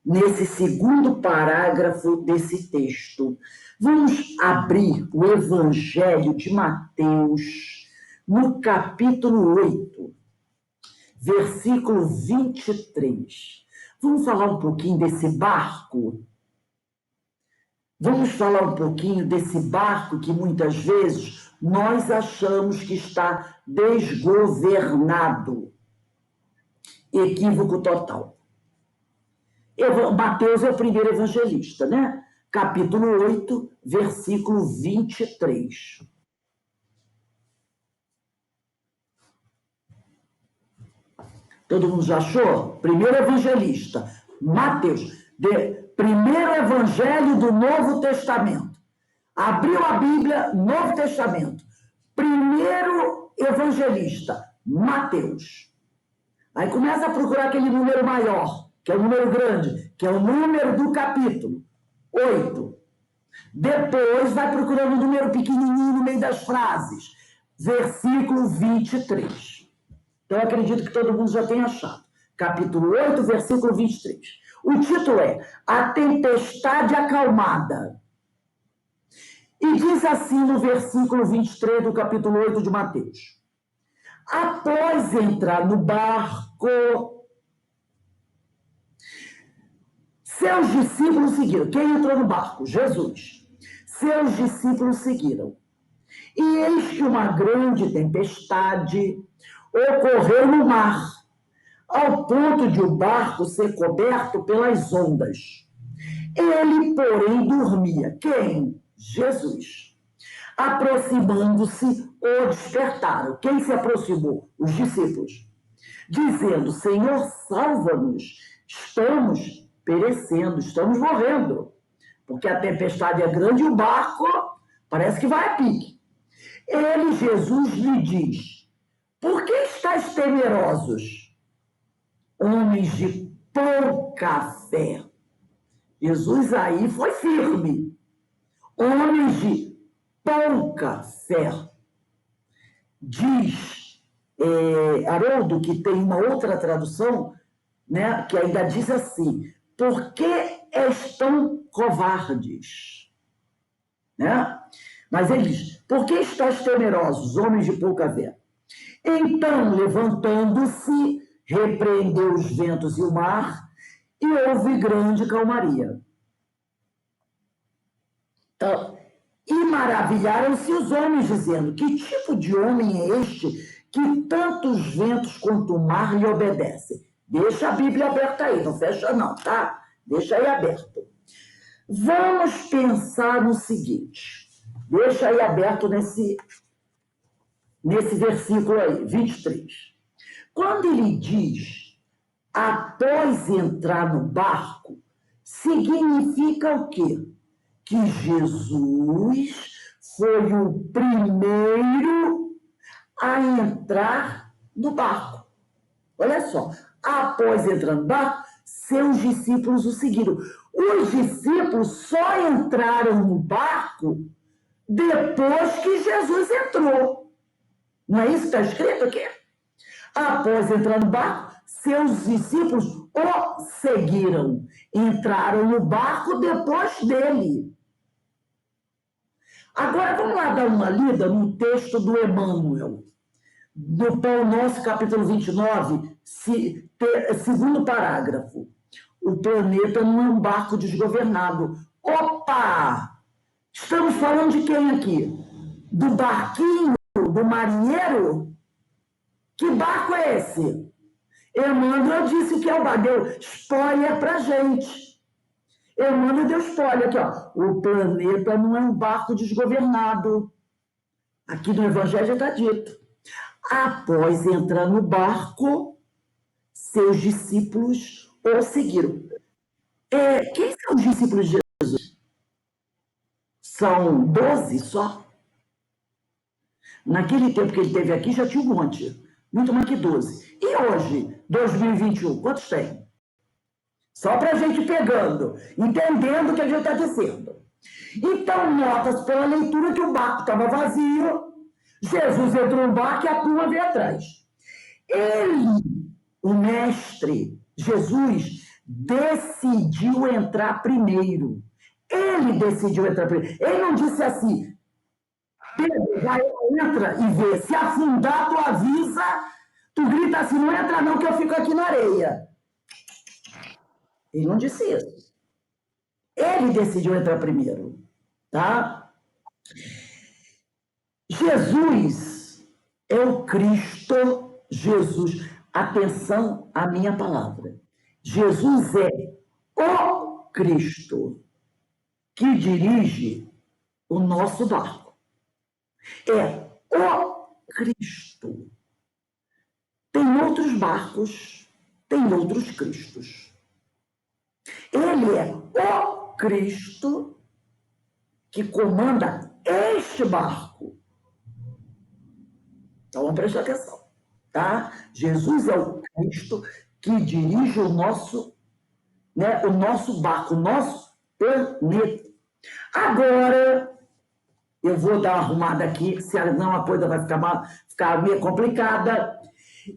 nesse segundo parágrafo desse texto. Vamos abrir o Evangelho de Mateus, no capítulo 8, versículo 23. Vamos falar um pouquinho desse barco? Vamos falar um pouquinho desse barco que muitas vezes nós achamos que está desgovernado. Equívoco total. Mateus é o primeiro evangelista, né? Capítulo 8, versículo 23. Todo mundo já achou? Primeiro evangelista, Mateus, primeiro evangelho do Novo Testamento. Abriu a Bíblia, Novo Testamento. Primeiro evangelista, Mateus. Aí começa a procurar aquele número maior, que é o número grande, que é o número do capítulo, 8. Depois vai procurando o número pequenininho no meio das frases, versículo 23. Então, eu acredito que todo mundo já tenha achado. Capítulo 8, versículo 23. O título é A Tempestade Acalmada. E diz assim no versículo 23 do capítulo 8 de Mateus. Após entrar no barco, seus discípulos seguiram. Quem entrou no barco? Jesus. Seus discípulos seguiram. E eis que uma grande tempestade ocorreu no mar, ao ponto de o barco ser coberto pelas ondas. Ele, porém, dormia. Quem? Jesus. Aproximando-se, o despertaram. Quem se aproximou? Os discípulos. Dizendo, Senhor, salva-nos, estamos perecendo, estamos morrendo, porque a tempestade é grande e o barco parece que vai a pique. Ele, Jesus, lhe diz: por que estáis temerosos, homens de pouca fé? Jesus aí foi firme. Homens de pouca fé. Diz Haroldo, que tem uma outra tradução, né, que ainda diz assim: por que és tão covardes? Né? Mas ele diz: por que estáis temerosos, homens de pouca fé? Então, levantando-se, repreendeu os ventos e o mar, e houve grande calmaria. Então, e maravilharam-se os homens, dizendo: que tipo de homem é este que tantos ventos quanto o mar lhe obedecem? Deixa a Bíblia aberta aí, não fecha não, tá? Deixa aí aberto. Vamos pensar no seguinte, deixa aí aberto nesse versículo aí, 23. Quando ele diz, após entrar no barco, significa o quê? Que Jesus foi o primeiro a entrar no barco. Olha só, após entrar no barco, seus discípulos o seguiram. Os discípulos só entraram no barco depois que Jesus entrou. Não é isso que está escrito aqui? Após entrar no barco, seus discípulos o seguiram. Entraram no barco depois dele. Agora, vamos lá dar uma lida no texto do Emmanuel, do Pão Nosso, capítulo 29, segundo parágrafo. O planeta não é um barco desgovernado. Opa! Estamos falando de quem aqui? Do barquinho, do marinheiro? Que barco é esse? Emmanuel disse que é o barco. Deu spoiler pra gente. Emmanuel deu spoiler aqui, ó. O planeta não é um barco desgovernado. Aqui no Evangelho já está dito. Após entrar no barco, seus discípulos o seguiram. Quem são os discípulos de Jesus? São 12 só? Naquele tempo que ele esteve aqui já tinha um monte. Muito mais que 12. E hoje, 2021, quantos tem? Só para a gente ir pegando, entendendo o que a gente está dizendo. Então, nota-se pela leitura que o barco estava vazio, Jesus entrou no barco e a turma veio atrás. Ele, o mestre, Jesus, decidiu entrar primeiro. Ele decidiu entrar primeiro. Ele não disse assim, Pedro, vai, entra e vê. Se afundar, tu avisa, tu grita assim, não entra não, que eu fico aqui na areia. Ele não disse isso. Ele decidiu entrar primeiro, tá? Jesus é o Cristo, Jesus. Atenção à minha palavra. Jesus é o Cristo que dirige o nosso barco. É o Cristo. Tem outros barcos, tem outros Cristos. Ele é o Cristo que comanda este barco. Então vamos prestar atenção, tá? Jesus é o Cristo que dirige o nosso barco, o nosso planeta. Agora, eu vou dar uma arrumada aqui, se não a coisa vai ficar meio complicada.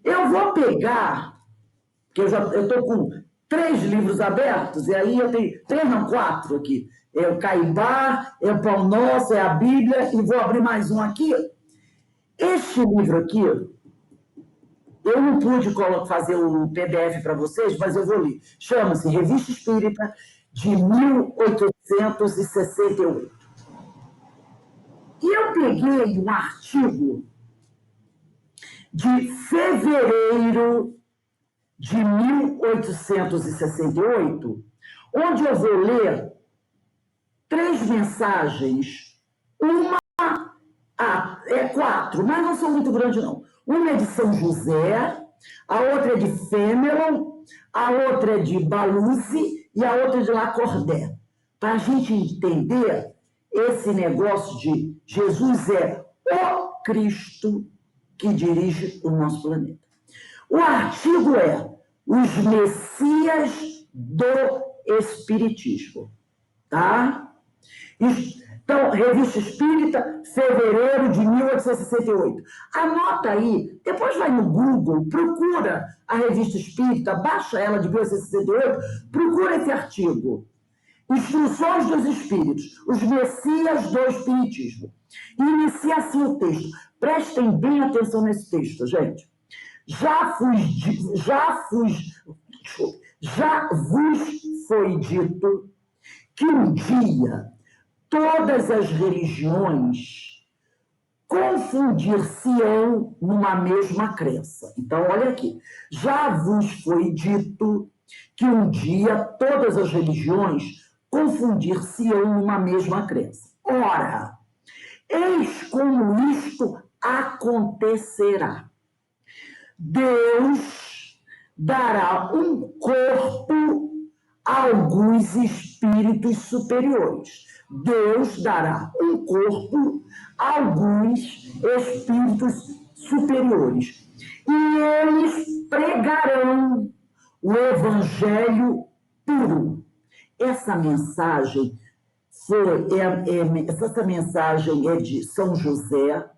Eu vou pegar, porque eu estou com 3 livros abertos, e aí eu tenho 3, não, 4 aqui. É o Caibá, é o Pão Nosso, é a Bíblia, e vou abrir mais um aqui. Este livro aqui, eu não pude fazer o PDF para vocês, mas eu vou ler. Chama-se Revista Espírita de 1868. E eu peguei um artigo de fevereiro de 1868, onde eu vou ler 3 mensagens, uma, 4, mas não são muito grandes não. Uma é de São José, a outra é de Fênelon, a outra é de Baluzzi e a outra de Lacordaire. Para a gente entender esse negócio de Jesus é o Cristo que dirige o nosso planeta. O artigo é os Messias do Espiritismo, tá? Então, Revista Espírita, fevereiro de 1868. Anota aí, depois vai no Google, procura a Revista Espírita, baixa ela de 1868, procura esse artigo. Instruções dos Espíritos, os Messias do Espiritismo. E inicia assim o texto. Prestem bem atenção nesse texto, gente. Já vos foi dito que um dia todas as religiões confundir-se-ão numa mesma crença. Então, olha aqui. Já vos foi dito que um dia todas as religiões confundir-se-ão numa mesma crença. Ora, eis como isto acontecerá. Deus dará um corpo a alguns espíritos superiores. Deus dará um corpo a alguns espíritos superiores. E eles pregarão o evangelho puro. Essa mensagem é de São José,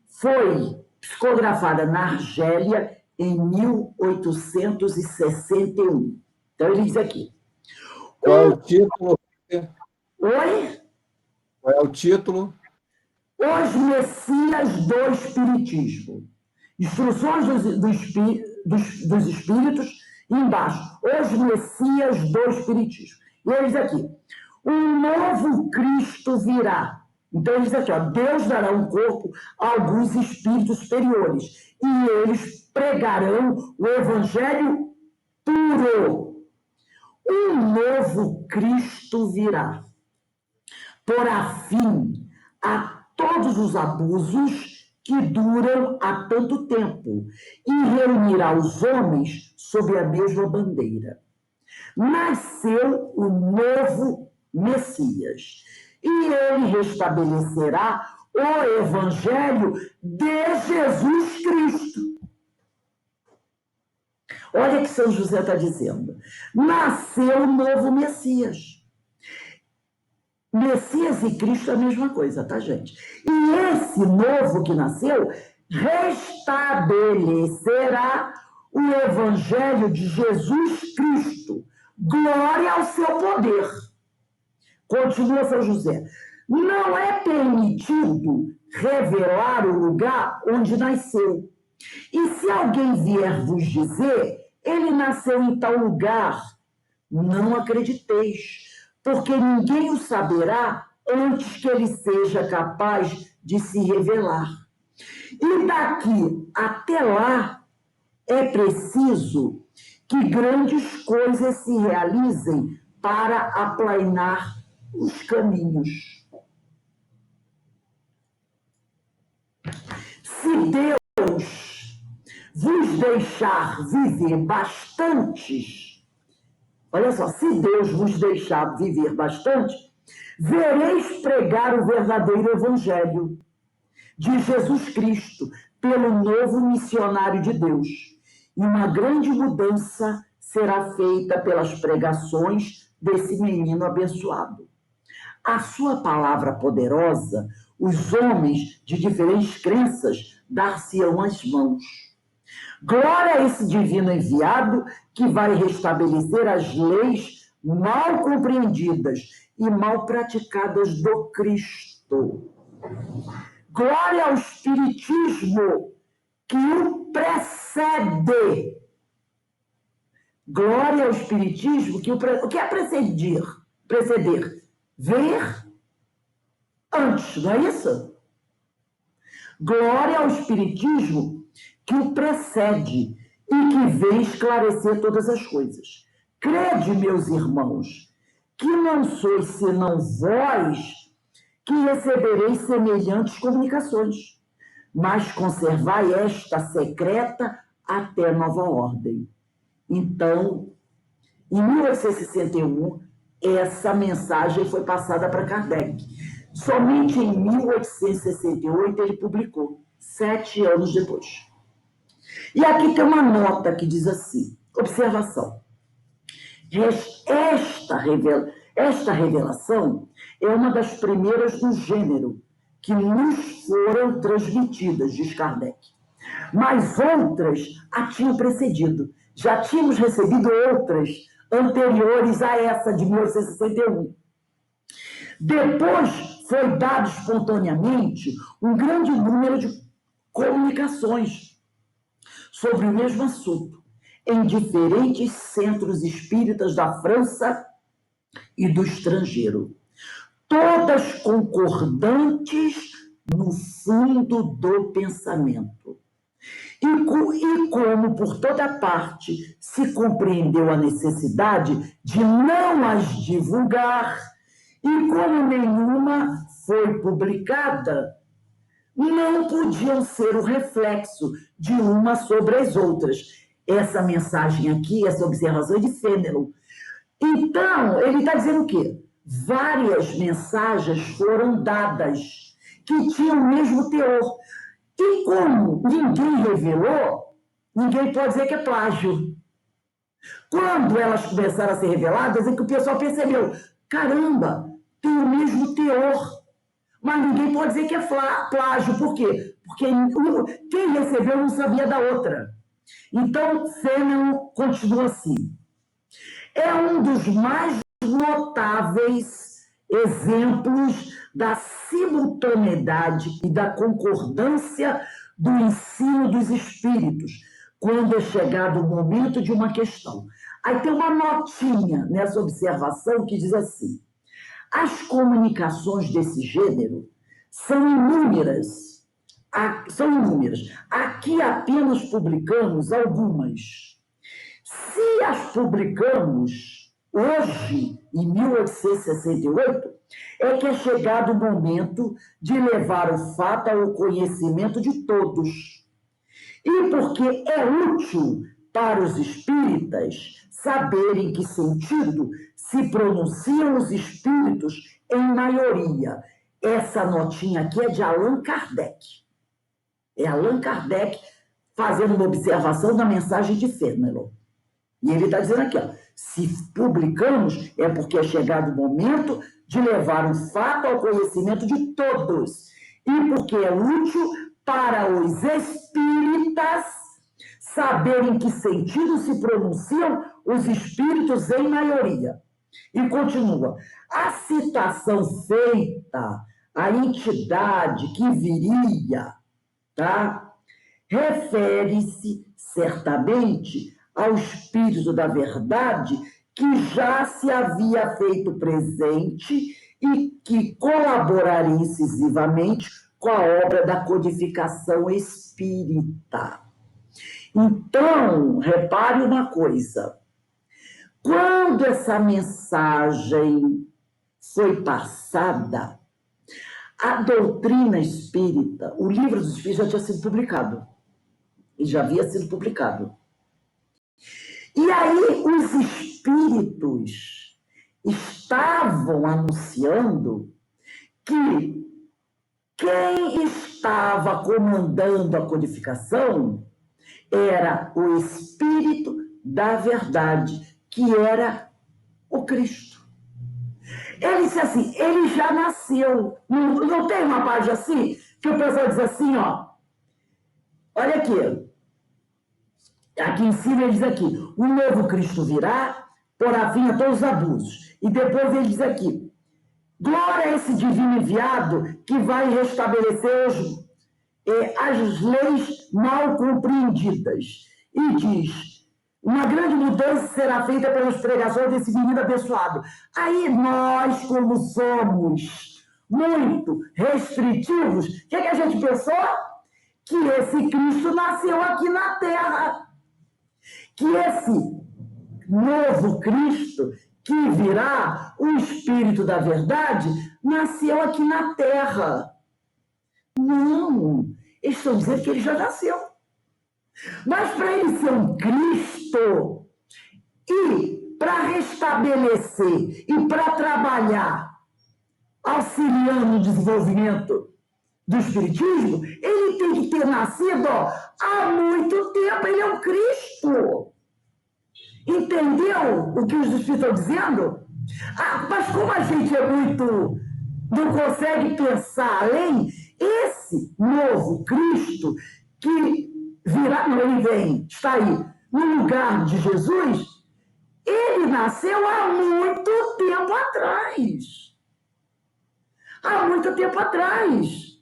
foi psicografada na Argélia em 1861. Então, ele diz aqui. Qual é o título? Oi? Qual é o título? Os Messias do Espiritismo. Instruções dos Espíritos, e embaixo, os Messias do Espiritismo. E ele diz aqui, um novo Cristo virá. Então ele diz aqui, ó, Deus dará um corpo a alguns espíritos superiores, e eles pregarão o evangelho puro. Um novo Cristo virá, porá fim a todos os abusos que duram há tanto tempo e reunirá os homens sob a mesma bandeira. Nasceu o novo Messias e ele restabelecerá o evangelho de Jesus Cristo. Olha o que São José está dizendo. Nasceu o novo Messias. Messias e Cristo é a mesma coisa, tá, gente? E esse novo que nasceu restabelecerá o evangelho de Jesus Cristo. Glória ao seu poder. Continua São José. Não é permitido revelar o lugar onde nasceu. E se alguém vier vos dizer, ele nasceu em tal lugar, não acrediteis, porque ninguém o saberá antes que ele seja capaz de se revelar. E daqui até lá é preciso que grandes coisas se realizem para aplainar os caminhos. Se Deus vos deixar viver bastantes, olha só, se Deus vos deixar viver bastante, vereis pregar o verdadeiro evangelho de Jesus Cristo pelo novo missionário de Deus. E uma grande mudança será feita pelas pregações desse menino abençoado. A sua palavra poderosa, os homens de diferentes crenças dar-se-ão as mãos. Glória a esse divino enviado que vai restabelecer as leis mal compreendidas e mal praticadas do Cristo. Glória ao Espiritismo que o precede. Glória ao Espiritismo que o que é preceder? Preceder. Ver antes, não é isso? Glória ao Espiritismo que o precede e que vem esclarecer todas as coisas. Crede, meus irmãos, que não sois senão vós que recebereis semelhantes comunicações, mas conservai esta secreta até nova ordem. Então, Em 1861, essa mensagem foi passada para Kardec. Somente em 1868 ele publicou, 7 anos depois. E aqui tem uma nota que diz assim, observação. Esta revelação é uma das primeiras do gênero que nos foram transmitidas, diz Kardec. Mas outras a tinham precedido. Já tínhamos recebido outras anteriores a essa de 1861. Depois foi dado espontaneamente um grande número de comunicações sobre o mesmo assunto em diferentes centros espíritas da França e do estrangeiro, todas concordantes no fundo do pensamento. E como por toda parte se compreendeu a necessidade de não as divulgar, e como nenhuma foi publicada, não podiam ser o reflexo de uma sobre as outras. Essa mensagem aqui, essa observação é de Fenelon. Então, ele está dizendo o quê? Várias mensagens foram dadas que tinham o mesmo teor. E como ninguém revelou, ninguém pode dizer que é plágio. Quando elas começaram a ser reveladas, é que o pessoal percebeu, caramba, tem o mesmo teor. Mas ninguém pode dizer que é plágio. Por quê? Porque quem recebeu não sabia da outra. Então, Fenelon continua assim. É um dos mais notáveis exemplos da simultaneidade e da concordância do ensino dos espíritos, quando é chegado o momento de uma questão. Aí tem uma notinha nessa observação que diz assim: as comunicações desse gênero são inúmeras. Aqui apenas publicamos algumas. Se as publicamos hoje, em 1868, é que é chegado o momento de levar o fato ao conhecimento de todos. E porque é útil para os espíritas saberem que sentido se pronunciam os espíritos em maioria. Essa notinha aqui é de Allan Kardec. É Allan Kardec fazendo uma observação da mensagem de Fenelon. E ele está dizendo aqui, ó, se publicamos, é porque é chegado o momento de levar o fato ao conhecimento de todos. E porque é útil para os espíritas saberem que sentido se pronunciam os espíritos em maioria. E continua, a citação feita à entidade que viria, tá? Refere-se certamente ao Espírito da Verdade que já se havia feito presente e que colaboraria incisivamente com a obra da codificação espírita. Então, repare uma coisa. Quando essa mensagem foi passada, a doutrina espírita, o livro dos Espíritos já tinha sido publicado. E já havia sido publicado. E aí os espíritos estavam anunciando que quem estava comandando a codificação era o Espírito da Verdade, que era o Cristo. Ele disse assim, ele já nasceu. Não tem uma página assim, que o pessoal diz assim, ó, olha aqui. Aqui em cima ele diz aqui, o novo Cristo virá, porá fim a todos os abusos. E depois ele diz aqui, glória a esse divino enviado que vai restabelecer as leis mal compreendidas. E diz, uma grande mudança será feita pelas pregações desse menino abençoado. Aí nós, como somos muito restritivos, o que a gente pensou? Que esse Cristo nasceu aqui na Terra. Que esse novo Cristo, que virá, o Espírito da Verdade, nasceu aqui na Terra. Não, eles estão dizendo que ele já nasceu. Mas para ele ser um Cristo e para restabelecer e para trabalhar, auxiliando o desenvolvimento do Espiritismo, ele tem que ter nascido há muito tempo. Ele é o Cristo. Entendeu o que os Espíritos estão dizendo? Mas como a gente é muito... não consegue pensar além, esse novo Cristo que virá, não, ele vem, está aí, no lugar de Jesus, ele nasceu há muito tempo atrás. Há muito tempo atrás.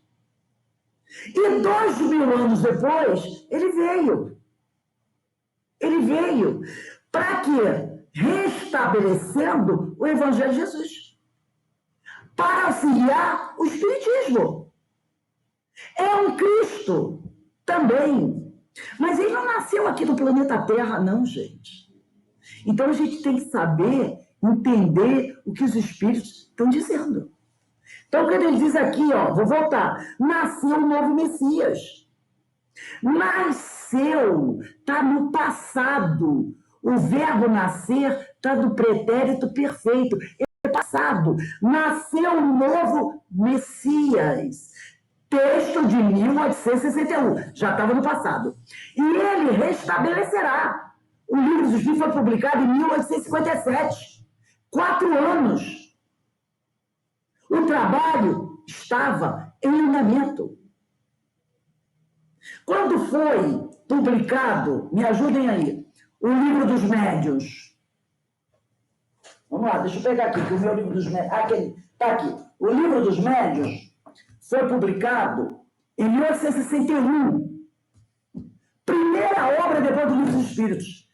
E 2000 anos depois, ele veio. Ele veio. Para quê? Restabelecendo o Evangelho de Jesus. Para auxiliar o Espiritismo. É um Cristo também. Mas ele não nasceu aqui no planeta Terra, não, gente. Então a gente tem que saber, entender o que os Espíritos estão dizendo. Então, quando ele diz aqui, ó, vou voltar, nasceu o novo Messias. Nasceu, está no passado. O verbo nascer está no pretérito perfeito. É passado. Nasceu o novo Messias. Texto de 1861. Já estava no passado. E ele restabelecerá. O Livro dos Espíritos foi publicado em 1857. 4 anos. O trabalho estava em andamento. Quando foi publicado, me ajudem aí, o Livro dos Médiuns. Vamos lá, deixa eu pegar aqui, que o meu Livro dos Médiuns... Está aqui. O Livro dos Médiuns foi publicado em 1861. Primeira obra depois do Livro dos Espíritos.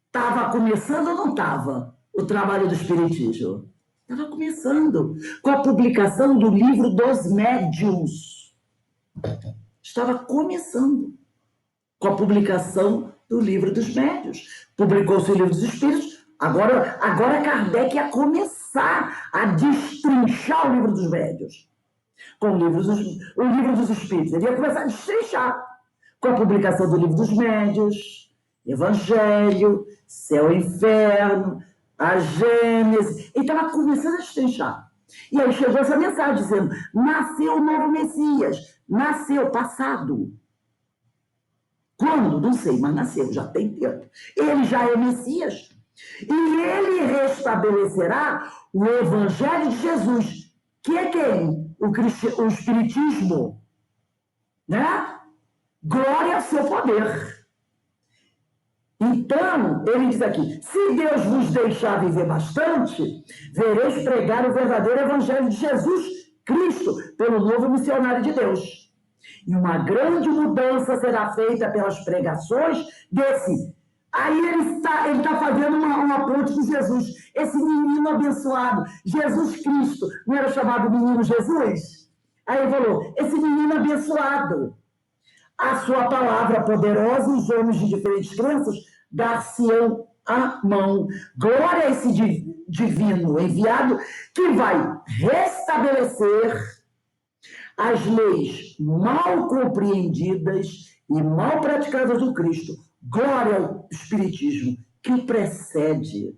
Estava começando ou não estava o trabalho do Espiritismo? Estava começando com a publicação do Livro dos Médiuns. Estava começando com a publicação do Livro dos Médiuns. Publicou-se o Livro dos Espíritos. Agora Kardec ia começar a destrinchar o Livro dos Médiuns. Com o Livro dos Espíritos. Ele ia começar a destrinchar com a publicação do Livro dos Médiuns, Evangelho, Céu e Inferno, a Gênese. Ele estava começando a destrinchar. E aí chegou essa mensagem dizendo: nasceu o novo Messias. Nasceu, passado. Quando? Não sei, mas nasceu, já tem tempo. Ele já é Messias. E ele restabelecerá o Evangelho de Jesus. Que é quem? O Espiritismo. Né? Glória ao seu poder. Então, ele diz aqui: se Deus vos deixar viver bastante, vereis pregar o verdadeiro Evangelho de Jesus Cristo pelo novo missionário de Deus. E uma grande mudança será feita pelas pregações desse. Aí ele está fazendo uma ponte de Jesus. Esse menino abençoado, Jesus Cristo, não era chamado menino Jesus? Aí ele falou: esse menino abençoado. A sua palavra poderosa, os homens de diferentes crenças dar-se-ão a mão. Glória a esse divino enviado que vai restabelecer as leis mal compreendidas e mal praticadas do Cristo. Glória ao Espiritismo que o precede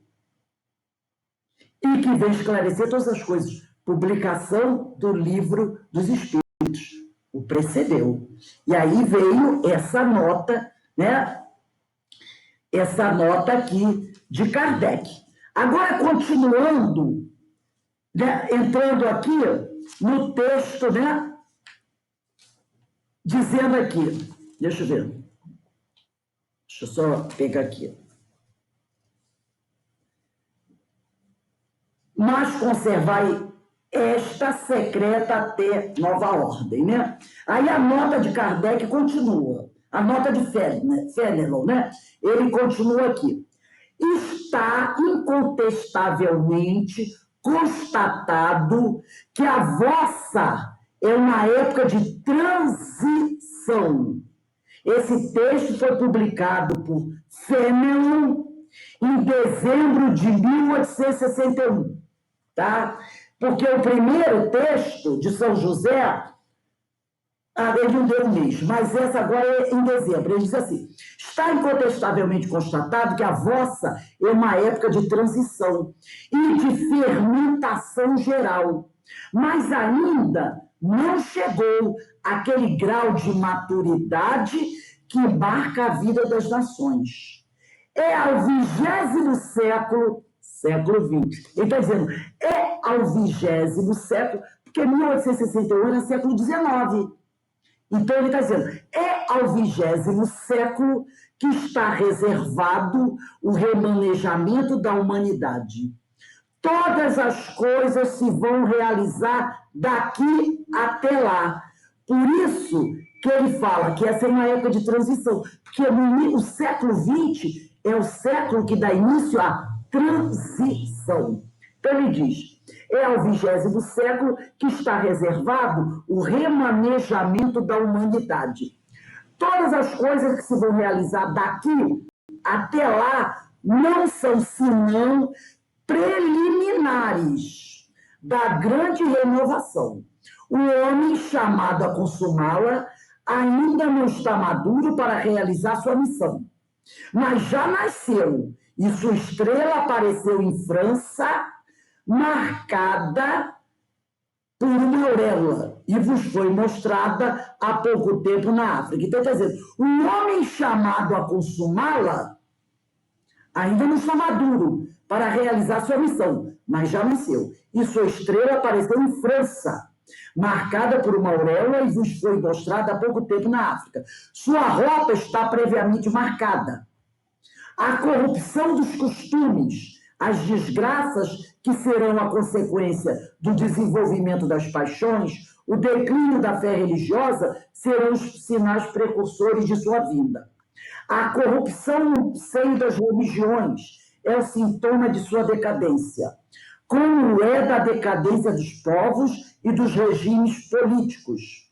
e que vem esclarecer todas as coisas. Publicação do Livro dos Espíritos. O precedeu. E aí veio essa nota, né? Essa nota aqui de Kardec. Agora, continuando, né? Entrando aqui no texto, né? Dizendo aqui, deixa eu ver. Deixa eu só pegar aqui. Mas conservai esta secreta até nova ordem, né? Aí a nota de Kardec continua. A nota de Fénelon, né? Ele continua aqui. Está incontestavelmente constatado que a vossa é uma época de transição. Esse texto foi publicado por Fénelon em dezembro de 1861, tá? Porque o primeiro texto de São José Ele não deu um mês, mas essa agora é em dezembro. Ele diz assim: está incontestavelmente constatado que a vossa é uma época de transição e de fermentação geral, mas ainda não chegou àquele grau de maturidade que marca a vida das nações. É ao 20º século, século XX. Ele está dizendo, é ao 20º século, porque 1861 era século XIX. Então, ele está dizendo, é ao 20º século que está reservado o remanejamento da humanidade. Todas as coisas se vão realizar daqui até lá. Por isso que ele fala que essa é uma época de transição, porque o século XX é o século que dá início à transição. Então, ele diz, é ao 20º século que está reservado o remanejamento da humanidade. Todas as coisas que se vão realizar daqui até lá não são senão preliminares da grande renovação. O homem chamado a consumá-la ainda não está maduro para realizar sua missão, mas já nasceu e sua estrela apareceu em França, marcada por uma auréola, e vos foi mostrada há pouco tempo na África. Então, quer dizer, o homem chamado a consumá-la ainda não está maduro para realizar sua missão, mas já nasceu. E sua estrela apareceu em França, marcada por uma auréola, e vos foi mostrada há pouco tempo na África. Sua rota está previamente marcada. A corrupção dos costumes, as desgraças que serão a consequência do desenvolvimento das paixões, o declínio da fé religiosa serão os sinais precursores de sua vinda. A corrupção no seio das religiões é o sintoma de sua decadência, como é da decadência dos povos e dos regimes políticos.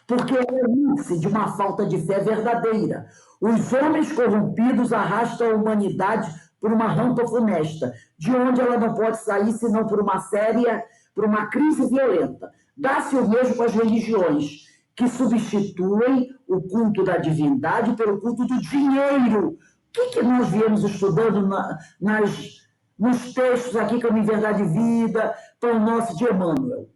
Porque é o índice de uma falta de fé verdadeira. Os homens corrompidos arrastam a humanidade por uma rampa funesta, de onde ela não pode sair senão por uma crise violenta. Dá-se o mesmo com as religiões, que substituem o culto da divindade pelo culto do dinheiro. O que nós viemos estudando nos textos aqui, Caminho, Verdade e Vida, Pão Nosso de Emmanuel?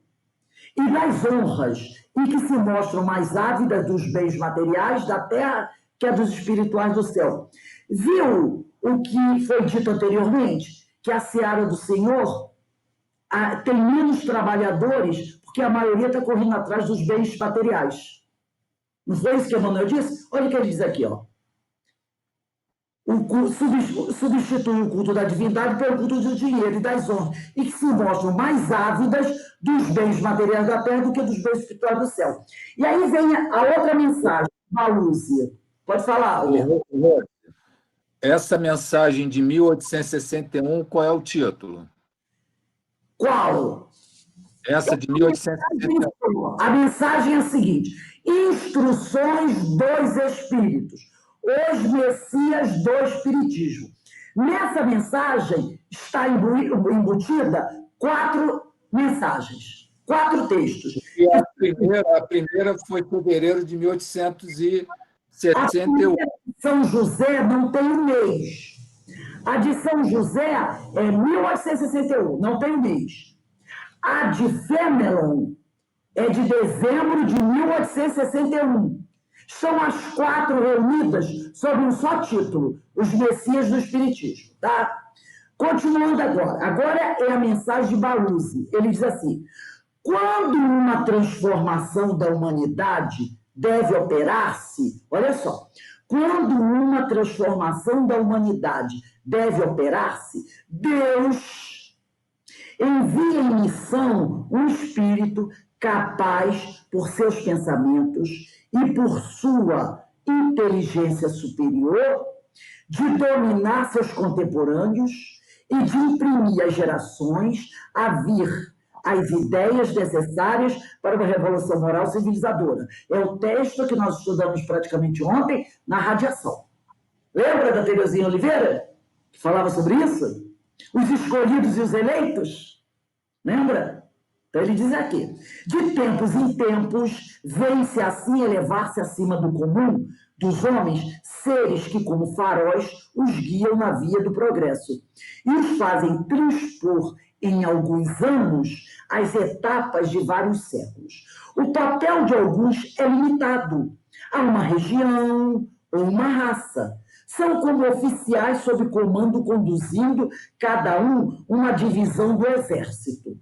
E das honras, e que se mostram mais ávidas dos bens materiais da terra que a dos espirituais do céu. Viu o que foi dito anteriormente? Que a seara do Senhor tem menos trabalhadores, porque a maioria está correndo atrás dos bens materiais. Não foi isso que Emmanuel disse? Olha o que ele diz aqui, ó. Substitui o culto da divindade pelo culto do dinheiro e das honras, e que se mostram mais ávidas dos bens materiais da terra do que dos bens espirituais do céu. E aí vem a outra mensagem, Balúzia. Pode falar, Alberto. Essa mensagem de 1861, qual é o título? Qual? Essa de 1861. A mensagem é a seguinte: instruções dos espíritos, os messias do espiritismo. Nessa mensagem está embutida 4 mensagens, 4 textos. E a primeira foi em fevereiro de 1861. A de São José não tem um mês. A de São José é 1861, não tem um mês. A de Fémelon é de dezembro de 1861. São as 4 reunidas sob um só título, os Messias do Espiritismo, tá? Continuando agora. Agora é a mensagem de Balúzia. Ele diz assim: quando uma transformação da humanidade deve operar-se, olha só, quando uma transformação da humanidade deve operar-se, Deus envia em missão um espírito capaz, por seus pensamentos e por sua inteligência superior, de dominar seus contemporâneos e de imprimir às gerações a vir as ideias necessárias para uma revolução moral civilizadora. É o texto que nós estudamos praticamente ontem na radiação. Lembra da Terezinha Oliveira, que falava sobre isso? Os escolhidos e os eleitos? Lembra? Então ele diz aqui, de tempos em tempos, vem-se assim elevar-se acima do comum dos homens, seres que, como faróis, os guiam na via do progresso e os fazem transpor em alguns anos as etapas de vários séculos. O papel de alguns é limitado a uma região ou uma raça. São como oficiais sob comando conduzindo, cada um, uma divisão do exército.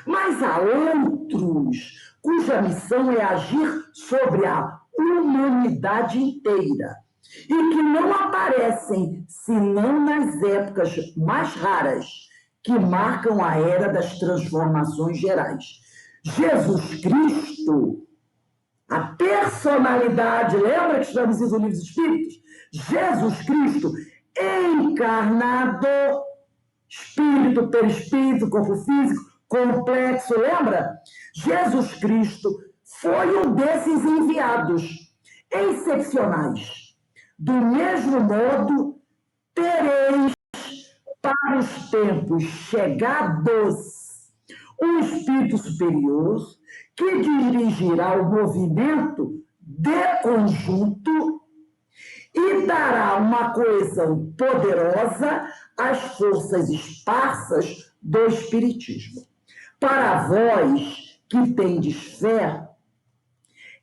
Mas há outros cuja missão é agir sobre a humanidade inteira e que não aparecem senão nas épocas mais raras que marcam a era das transformações gerais. Jesus Cristo, a personalidade, lembra que estamos no Livro dos Espíritos? Jesus Cristo encarnado, espírito, perispírito, corpo físico, complexo, lembra? Jesus Cristo foi um desses enviados excepcionais. Do mesmo modo, tereis para os tempos chegados um espírito superior que dirigirá o movimento de conjunto e dará uma coesão poderosa às forças esparsas do espiritismo. Para vós que tendes fé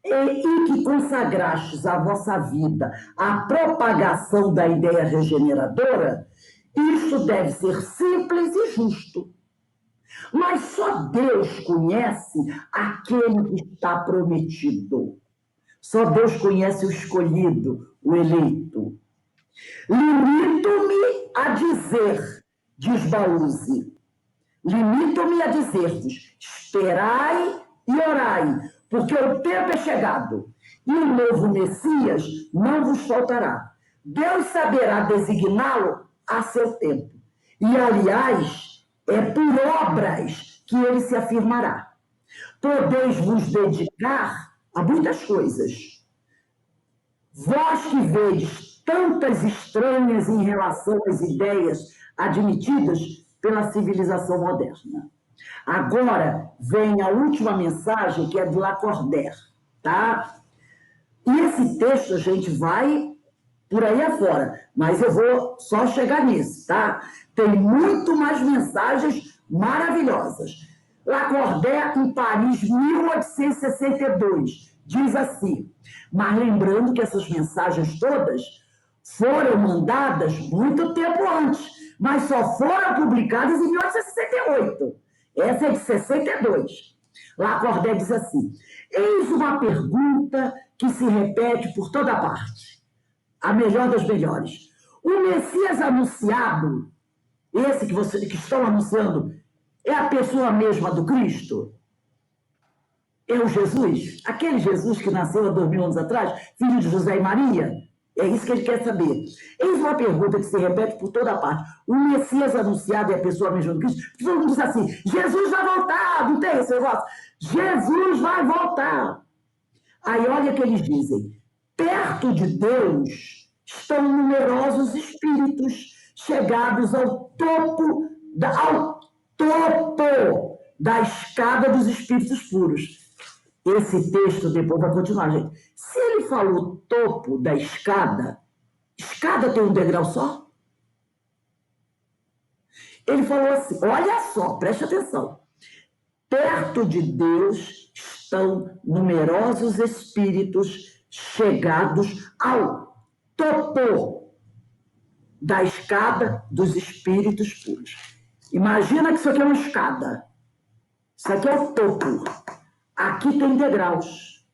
e que consagrastes a vossa vida à propagação da ideia regeneradora, isso deve ser simples e justo. Mas só Deus conhece aquele que está prometido. Só Deus conhece o escolhido, o eleito. Limito-me a dizer, diz Baúzi, limito-me a dizer-vos, esperai e orai, porque o tempo é chegado, e o novo Messias não vos faltará. Deus saberá designá-lo a seu tempo. E, aliás, é por obras que ele se afirmará. Podeis vos dedicar a muitas coisas. Vós que vedes tantas estranhas em relação às ideias admitidas pela civilização moderna. Agora vem a última mensagem, que é do Lacordaire, tá? E esse texto a gente vai por aí afora, mas eu vou só chegar nisso, tá? Tem muito mais mensagens maravilhosas. Lacordaire, em Paris, 1862, diz assim, mas lembrando que essas mensagens todas foram mandadas muito tempo antes, mas só foram publicadas em 1868. Essa é de 62. Lacordaire diz assim, eis uma pergunta que se repete por toda parte, a melhor das melhores. O Messias anunciado, esse que estão anunciando, é a pessoa mesma do Cristo? É o Jesus? Aquele Jesus que nasceu há 2000 anos atrás, filho de José e Maria? É isso que ele quer saber. Eis uma pergunta que se repete por toda parte. O Messias anunciado é a pessoa mesma do Cristo? Todo mundo diz assim, Jesus vai voltar, não tem esse negócio? Jesus vai voltar. Aí olha o que eles dizem. Perto de Deus estão numerosos espíritos chegados ao topo da escada dos espíritos puros. Esse texto depois vai continuar, gente. Se ele falou topo da escada, escada tem um degrau só? Ele falou assim, olha só, preste atenção. Perto de Deus estão numerosos espíritos chegados ao topo da escada dos espíritos puros. Imagina que isso aqui é uma escada. Isso aqui é o topo. Aqui tem degraus.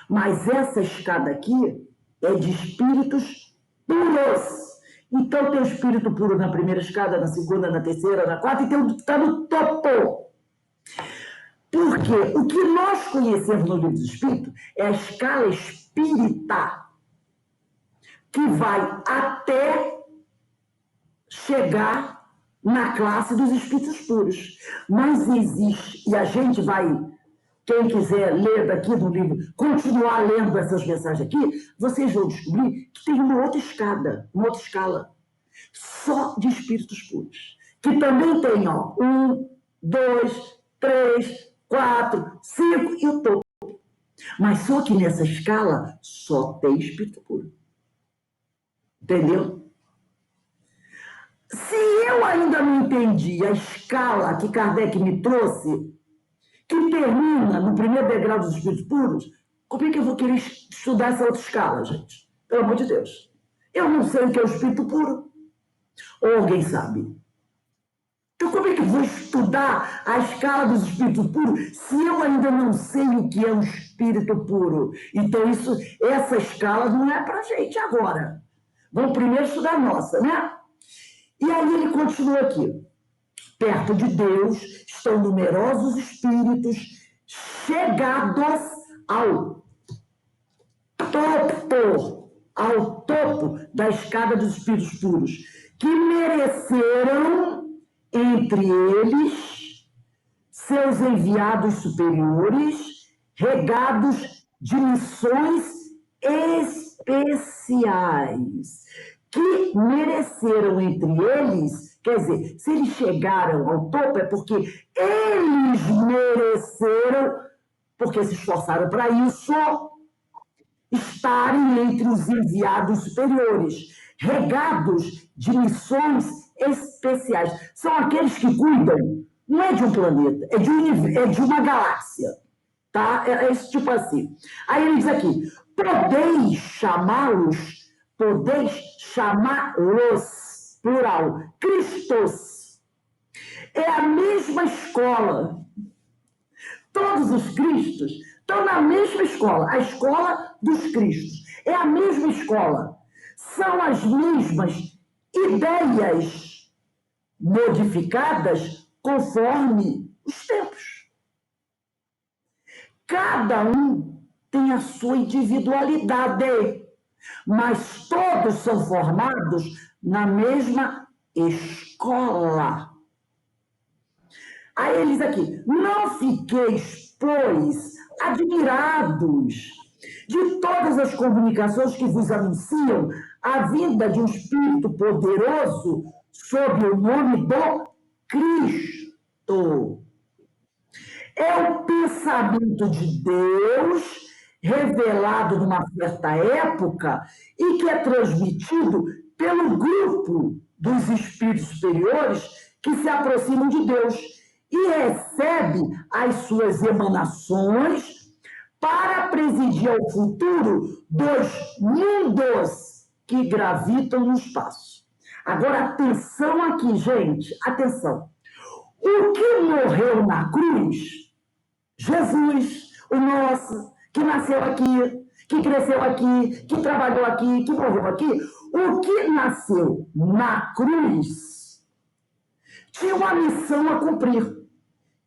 Mas essa escada aqui é de espíritos puros. Então tem o espírito puro na primeira escada, na segunda, na terceira, na quarta, e tem o que está no topo. Porque o que nós conhecemos no Livro dos Espíritos é a escala espírita, que vai até chegar na classe dos espíritos puros. Mas existe, e a gente vai, quem quiser ler daqui do livro, continuar lendo essas mensagens aqui, vocês vão descobrir que tem uma outra escada, uma outra escala, só de espíritos puros. Que também tem, 1, 2, 3, 4, 5 e o topo. Mas só que nessa escala só tem espírito puro. Entendeu? Se eu ainda não entendi a escala que Kardec me trouxe, que termina no primeiro degrau dos espíritos puros, como é que eu vou querer estudar essa outra escala, gente? Pelo amor de Deus. Eu não sei o que é o espírito puro. Ou alguém sabe? Então, como é que eu vou estudar a escala dos espíritos puros se eu ainda não sei o que é um espírito puro? Então, essa escala não é para a gente agora. Vamos primeiro estudar a nossa, né? E aí ele continua aqui. Perto de Deus estão numerosos espíritos chegados ao topo da escada dos espíritos puros, que mereceram entre eles seus enviados superiores, regados de missões especiais, que mereceram entre eles, quer dizer, se eles chegaram ao topo é porque eles mereceram, porque se esforçaram para isso, estarem entre os enviados superiores, regados de missões especiais. São aqueles que cuidam, não é de um planeta, é de uma galáxia. Tá? É esse tipo assim. Aí ele diz aqui, podeis chamá-los, plural, Cristos. É a mesma escola. Todos os Cristos estão na mesma escola, a escola dos Cristos. É a mesma escola. São as mesmas ideias modificadas conforme os tempos. Cada um tem a sua individualidade, mas todos são formados na mesma escola. Aí eles aqui, não fiqueis, pois, admirados de todas as comunicações que vos anunciam a vinda de um Espírito poderoso sob o nome do Cristo. É o pensamento de Deus revelado numa certa época e que é transmitido pelo grupo dos espíritos superiores que se aproximam de Deus e recebe as suas emanações para presidir ao futuro dos mundos que gravitam no espaço. Agora, atenção aqui, gente, atenção. O que morreu na cruz, Jesus, o nosso, que nasceu aqui, que cresceu aqui, que trabalhou aqui, que morreu aqui, o que nasceu na cruz tinha uma missão a cumprir.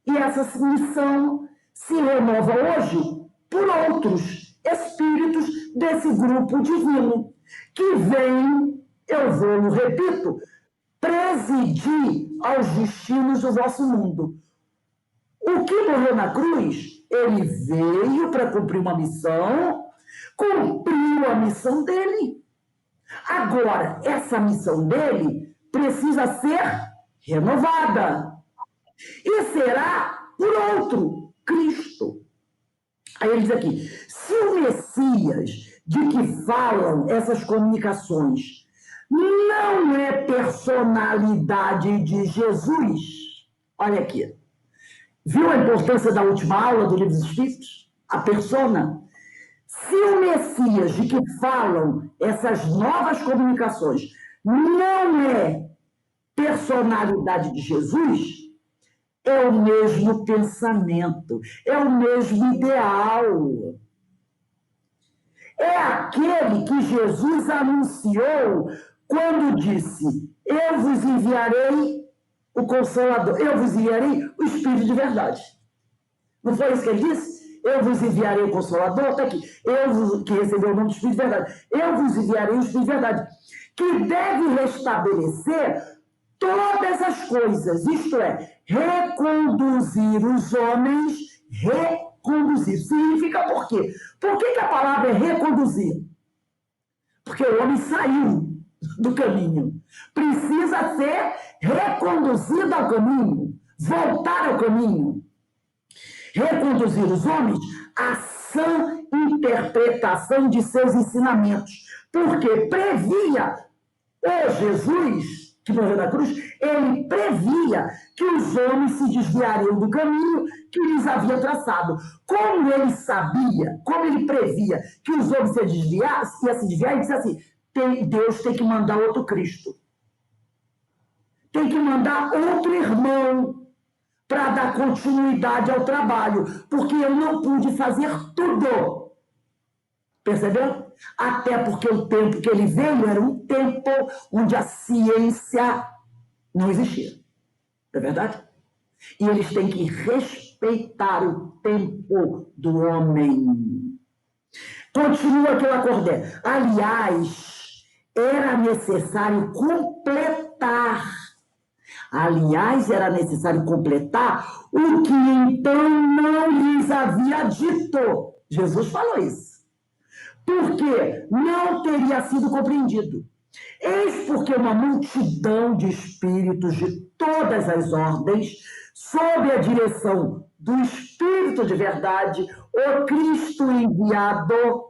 E essa missão se renova hoje por outros espíritos desse grupo divino, que vem, eu repito, presidir aos destinos do vosso mundo. O que morreu na cruz, ele veio para cumprir uma missão, cumpriu a missão dele. Agora, essa missão dele precisa ser renovada. E será por outro, Cristo. Aí ele diz aqui, se o Messias de que falam essas comunicações não é personalidade de Jesus, olha aqui, viu a importância da última aula do Livro dos Espíritos? A persona. Se o Messias de que falam essas novas comunicações não é personalidade de Jesus, é o mesmo pensamento, é o mesmo ideal. É aquele que Jesus anunciou quando disse, eu vos enviarei o Consolador, eu vos enviarei o Espírito de verdade. Não foi isso que ele disse? Eu vos enviarei o Consolador, está aqui, que recebeu o nome do Espírito de verdade, eu vos enviarei o Espírito de verdade, que deve restabelecer todas as coisas, isto é, reconduzir os homens, reconduzir. Significa por quê? Por que a palavra é reconduzir? Porque o homem saiu do caminho. Precisa ser reconduzido ao caminho, voltar ao caminho. reconduzir os homens à sã interpretação de seus ensinamentos, porque previa o Jesus, que morreu na cruz, ele previa que os homens se desviariam do caminho que lhes havia traçado. Como ele sabia, como ele previa que os homens ia se desviar, ele disse assim, Deus tem que mandar outro Cristo. Tem que mandar outro irmão para dar continuidade ao trabalho, porque eu não pude fazer tudo. Percebeu? Até porque o tempo que ele veio era um tempo onde a ciência não existia. Não é verdade? E eles têm que respeitar o tempo do homem. Continua que eu acordei. Aliás, era necessário completar. O que então não lhes havia dito. Jesus falou isso. Porque não teria sido compreendido. Eis porque uma multidão de espíritos de todas as ordens, sob a direção do Espírito de verdade, o Cristo enviado,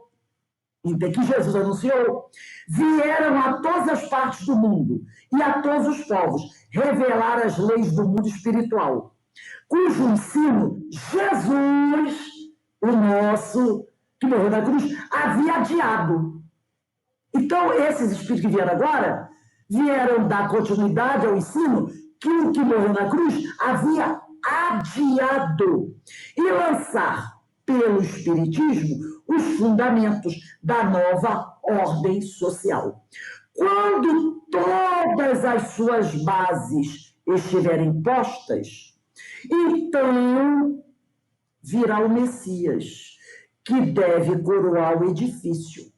que Jesus anunciou, vieram a todas as partes do mundo e a todos os povos revelar as leis do mundo espiritual, cujo ensino Jesus, o nosso, que morreu na cruz, havia adiado. Então, esses espíritos que vieram agora, vieram dar continuidade ao ensino que o que morreu na cruz havia adiado e lançar pelo espiritismo os fundamentos da nova ordem social. Quando todas as suas bases estiverem postas, então virá o Messias, que deve coroar o edifício.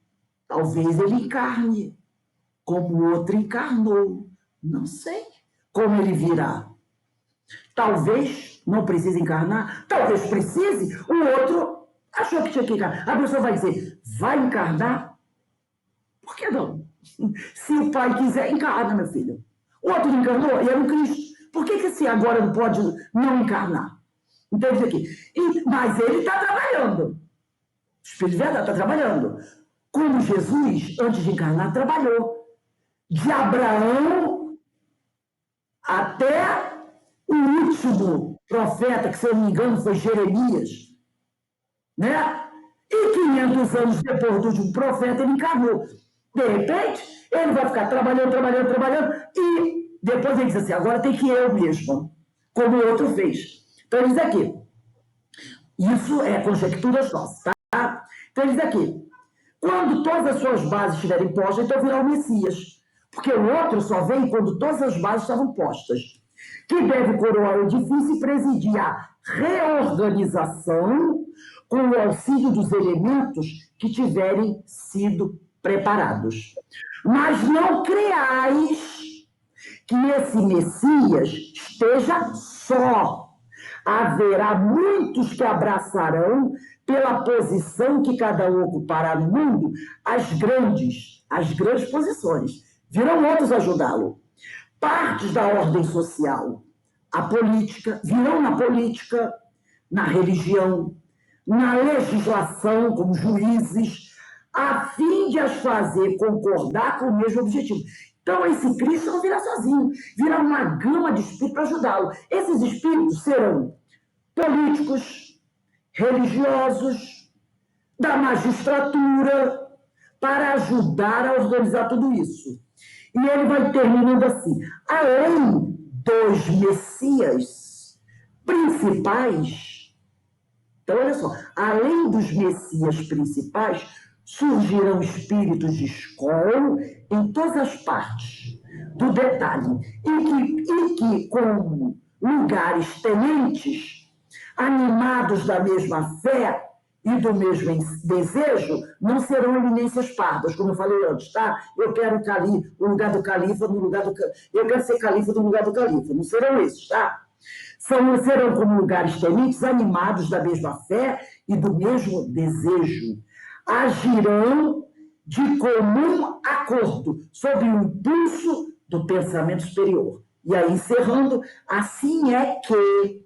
Talvez ele encarne, como o outro encarnou. Não sei como ele virá. Talvez não precise encarnar, talvez precise, o outro achou que tinha que encarnar. A pessoa vai dizer, vai encarnar? Por que não? Se o pai quiser, encarna, meu filho. O outro encarnou e era um Cristo. Por que esse agora não pode não encarnar? Entende aqui? Mas ele está trabalhando. O Espírito de Verdade está trabalhando. Como Jesus, antes de encarnar, trabalhou. De Abraão até o último profeta, que se eu não me engano foi Jeremias, né? E 500 anos depois do último profeta, ele encarnou. De repente, ele vai ficar trabalhando, e depois ele diz assim, agora tem que eu mesmo, como o outro fez. Então ele diz aqui, isso é conjecturas nossas, tá? Então ele diz aqui, quando todas as suas bases estiverem postas, então virá o Messias. Porque o outro só vem quando todas as bases estavam postas. Que deve coroar o edifício e presidir a reorganização com o auxílio dos elementos que tiverem sido preparados. Mas não creais que esse Messias esteja só. Haverá muitos que abraçarão, pela posição que cada um ocupará no mundo, as grandes posições. Virão outros ajudá-lo. Partes da ordem social, a política, virão na política, na religião, na legislação, como juízes, a fim de as fazer concordar com o mesmo objetivo. Então, esse Cristo não virá sozinho, virá uma gama de espíritos para ajudá-lo. Esses espíritos serão políticos, religiosos, da magistratura, para ajudar a organizar tudo isso. E ele vai terminando assim, além dos messias principais, então olha só, além dos messias principais, surgirão espíritos de escola em todas as partes do detalhe, e que como lugares tenentes, animados da mesma fé e do mesmo desejo, não serão eminências pardas, como eu falei antes, tá? Eu quero o lugar do califa no lugar do... Eu quero ser califa no lugar do califa. Não serão esses, tá? Serão como lugares tenentes, animados da mesma fé e do mesmo desejo. Agirão de comum acordo, sob o impulso do pensamento superior. E aí, encerrando, assim é que,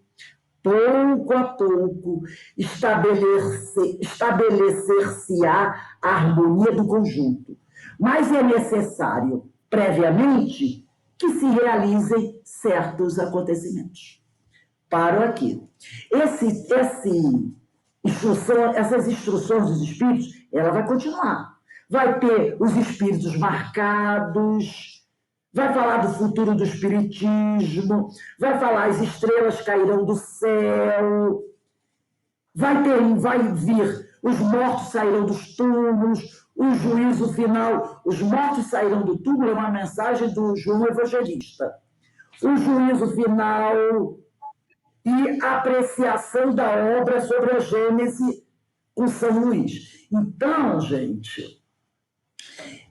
pouco a pouco, estabelecer-se-á a harmonia do conjunto. Mas é necessário, previamente, que se realizem certos acontecimentos. Paro aqui. Essas instruções dos espíritos, ela vai continuar. Vai ter os espíritos marcados, vai falar do futuro do espiritismo, vai falar as estrelas cairão do céu, vai vir os mortos sairão dos túmulos, o juízo final, os mortos sairão do túmulo, é uma mensagem do João Evangelista. O juízo final e a apreciação da obra sobre a Gênese com São Luís. Então, gente,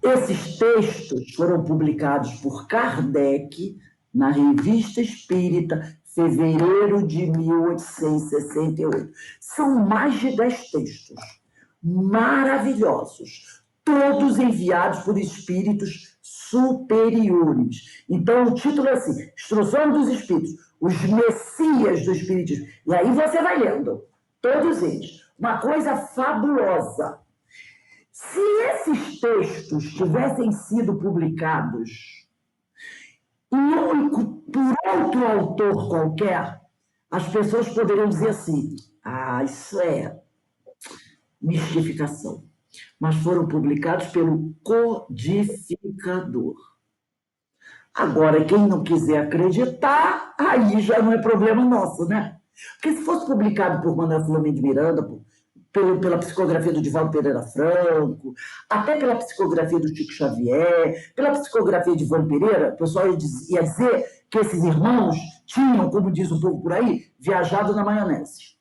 esses textos foram publicados por Kardec na Revista Espírita, fevereiro de 1868. São mais de 10 textos maravilhosos, todos enviados por espíritos superiores. Então, o título é assim, Instrução dos Espíritos, os Messias do Espiritismo. E aí você vai lendo, todos eles. Uma coisa fabulosa. Se esses textos tivessem sido publicados por outro autor qualquer, as pessoas poderiam dizer assim, isso é mistificação. Mas foram publicados pelo codificador. Agora, quem não quiser acreditar, aí já não é problema nosso, né? Porque se fosse publicado por Manuel Filomeno de Miranda, pela psicografia do Divaldo Pereira Franco, até pela psicografia do Chico Xavier, pela psicografia de Ivan Pereira, o pessoal ia dizer que esses irmãos tinham, como diz um pouco por aí, viajado na maionese.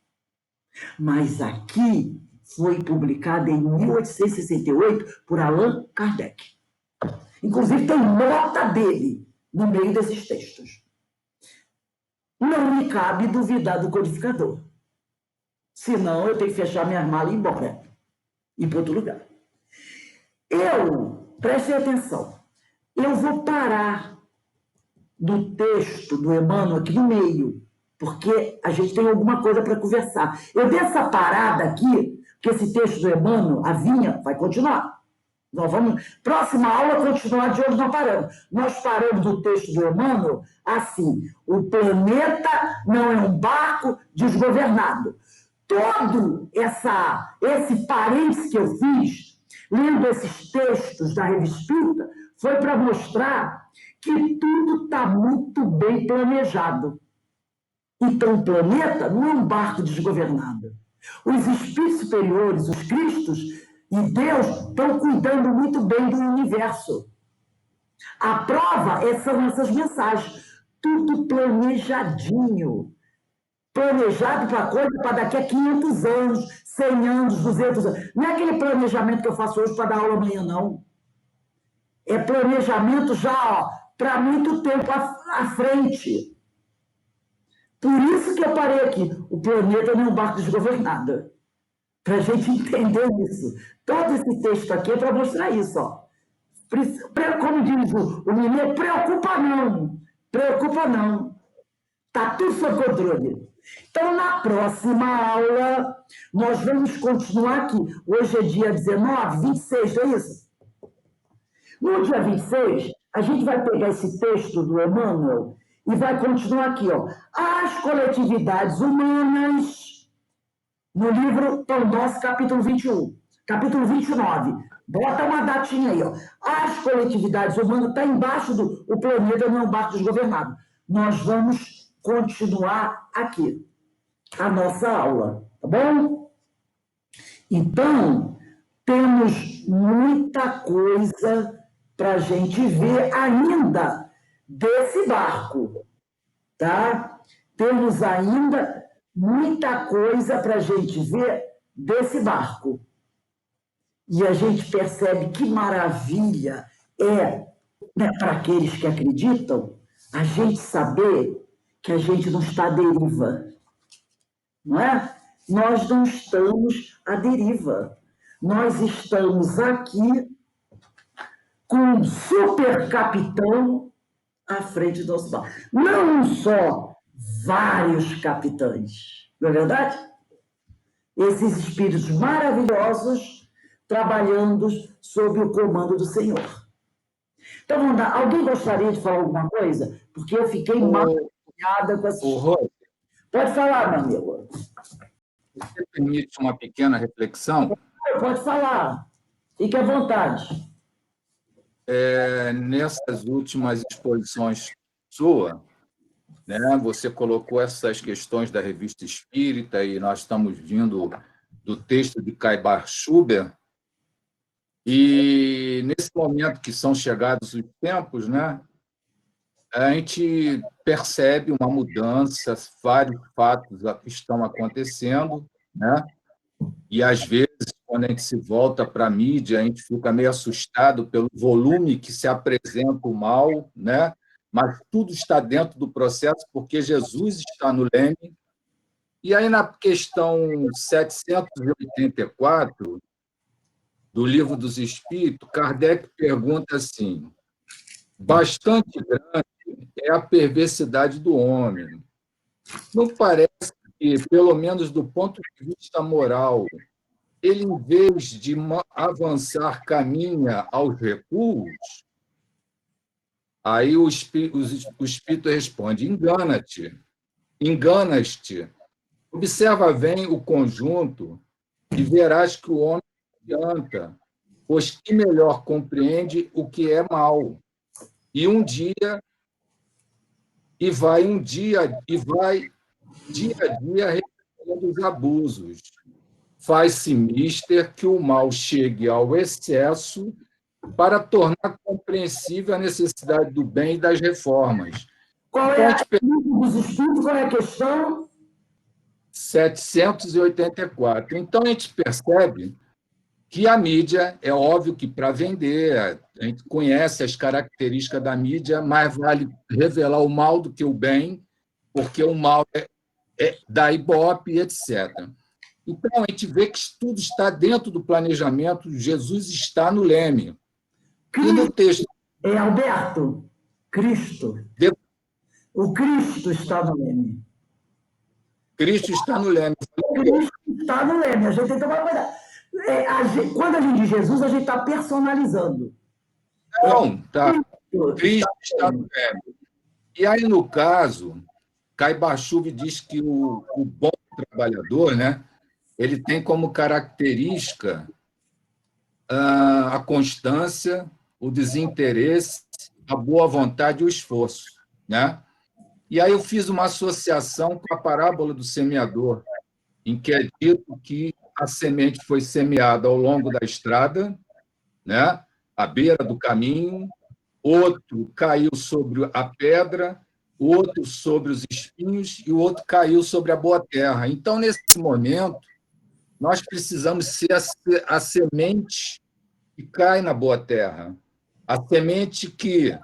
Mas aqui foi publicado em 1868 por Allan Kardec. Inclusive tem nota dele no meio desses textos. Não me cabe duvidar do codificador. Senão eu tenho que fechar minhas malas e ir embora. Ir para outro lugar. Prestem atenção, eu vou parar do texto do Emmanuel aqui no meio, porque a gente tem alguma coisa para conversar. Eu dei essa parada aqui, porque esse texto do Emmanuel, a vinha, vai continuar. Nós vamos, próxima aula, continuar de onde nós paramos. Nós paramos do texto do Emmanuel assim, o planeta não é um barco desgovernado. Todo esse parênteses que eu fiz, lendo esses textos da Revista Espírita, foi para mostrar que tudo está muito bem planejado. Então, o planeta não é um barco desgovernado. Os espíritos superiores, os Cristos e Deus estão cuidando muito bem do universo. A prova são essas mensagens. Tudo planejadinho. Planejado para coisa para daqui a 500 anos, 100 anos, 200 anos. Não é aquele planejamento que eu faço hoje para dar aula amanhã, não. É planejamento já para muito tempo à frente. Por isso que eu parei aqui. O planeta não é um barco desgovernado. Para a gente entender isso. Todo esse texto aqui é para mostrar isso. Como diz o menino, preocupa não. Preocupa não. Está tudo sob controle. Então, na próxima aula, nós vamos continuar aqui. Hoje é dia 19, 26, não é isso? No dia 26, a gente vai pegar esse texto do Emmanuel e vai continuar aqui, As coletividades humanas, no livro Pão Nosso, capítulo 21. Capítulo 29. Bota uma datinha aí, As coletividades humanas, está embaixo do planeta, não é um barco desgovernado. Nós vamos continuar aqui a nossa aula, tá bom? Então, temos muita coisa para a gente ver ainda desse barco, tá? Temos ainda muita coisa para a gente ver desse barco. E a gente percebe que maravilha para aqueles que acreditam, a gente saber que a gente não está à deriva, não é? Nós não estamos à deriva. Nós estamos aqui com um super capitão à frente do nosso barco. Não só vários capitães. Não é verdade? Esses espíritos maravilhosos trabalhando sob o comando do Senhor. Então, vamos lá. Alguém gostaria de falar alguma coisa? Porque eu fiquei maravilhada com essa história. Rô, Pode falar, meu amigo. você permite uma pequena reflexão? Pode falar. Fique à vontade. Nessas últimas exposições sua, né, você colocou essas questões da Revista Espírita e nós estamos vindo do texto de Caibar Schuber, e nesse momento que são chegados os tempos, né, a gente percebe uma mudança, vários fatos estão acontecendo, né? E às vezes, quando a gente se volta para a mídia, a gente fica meio assustado pelo volume que se apresenta o mal, né? Mas tudo está dentro do processo, porque Jesus está no leme. E aí, na questão 784 do Livro dos Espíritos, Kardec pergunta assim: bastante grande é a perversidade do homem. Não parece que, pelo menos do ponto de vista moral, ele, em vez de avançar, caminha aos recuos? Aí o Espírito responde: engana-te, enganas-te. Observa bem o conjunto e verás que o homem não adianta, pois que melhor compreende o que é mal. E vai dia a dia reparando os abusos. Faz-se mister que o mal chegue ao excesso para tornar compreensível a necessidade do bem e das reformas. Qual é a dos espíritos? Qual é a questão? 784. Então, a gente percebe que a mídia, é óbvio que para vender, a gente conhece as características da mídia, mais vale revelar o mal do que o bem, porque o mal é da Ibope, etc. Então, a gente vê que tudo está dentro do planejamento, Jesus está no leme. E no texto... Alberto, Cristo. O Cristo está no leme. Cristo está no leme. Cristo está no leme. A gente tem que tomar cuidado. Quando a gente diz Jesus, a gente está personalizando. Não, tá. Cristo está no leme. E aí, no caso, Caibachuve diz que o bom trabalhador, né, ele tem como característica a constância, o desinteresse, a boa vontade e o esforço, né? E aí eu fiz uma associação com a parábola do semeador, em que é dito que a semente foi semeada ao longo da estrada, né, à beira do caminho, outro caiu sobre a pedra, outro sobre os espinhos e o outro caiu sobre a boa terra. Então, nesse momento, nós precisamos ser a semente que cai na boa terra, a semente que,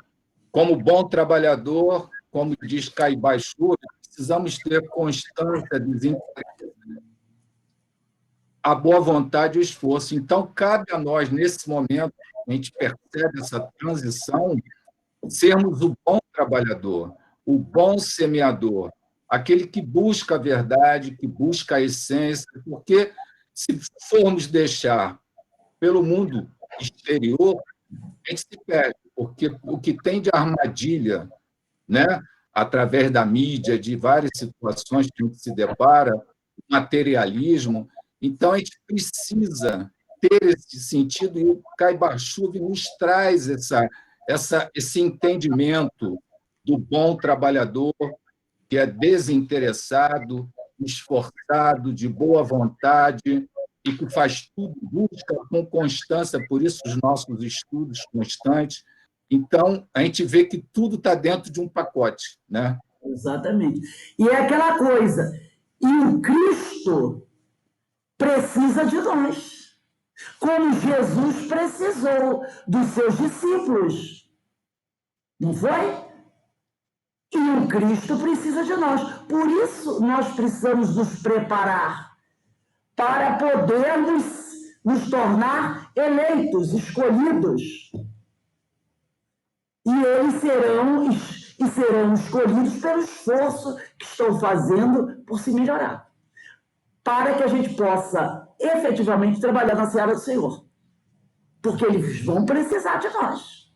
como bom trabalhador, como diz Caibaixú, precisamos ter constância, desinteresse, a boa vontade e o esforço. Então, cabe a nós, nesse momento, a gente percebe essa transição, sermos o bom trabalhador, o bom semeador, aquele que busca a verdade, que busca a essência, porque se formos deixar pelo mundo exterior, a gente se perde, porque o que tem de armadilha, né, através da mídia, de várias situações que a gente se depara, materialismo, então a gente precisa ter esse sentido, e o Caibachuve nos traz esse entendimento do bom trabalhador, que é desinteressado, esforçado, de boa vontade, e que faz tudo, busca com constância, por isso os nossos estudos constantes. Então, a gente vê que tudo está dentro de um pacote, né? Exatamente. E é aquela coisa, e o Cristo precisa de nós, como Jesus precisou dos seus discípulos. Não foi? E o Cristo precisa de nós. Por isso, nós precisamos nos preparar para podermos nos tornar eleitos, escolhidos. E eles serão e serão escolhidos pelo esforço que estão fazendo por se melhorar, para que a gente possa efetivamente trabalhar na seara do Senhor. Porque eles vão precisar de nós.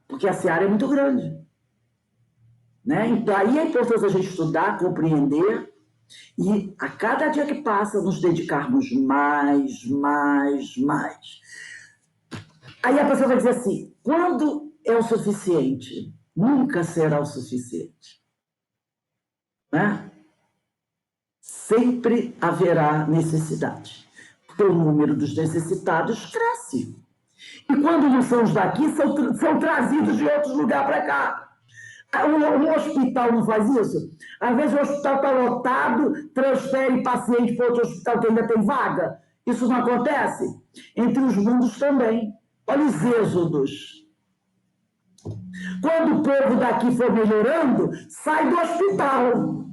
Porque a seara é muito grande. Né? Então, aí é importante a gente estudar, compreender, e a cada dia que passa, nos dedicarmos mais. Aí a pessoa vai dizer assim, quando é o suficiente? Nunca será o suficiente. Né? Sempre haverá necessidade. Porque o número dos necessitados cresce. E quando não são os daqui, são trazidos de outros lugares para cá. O hospital não faz isso? Às vezes o hospital está lotado, transfere paciente para outro hospital que ainda tem vaga. Isso não acontece? Entre os mundos também. Olha os êxodos. Quando o povo daqui for melhorando, sai do hospital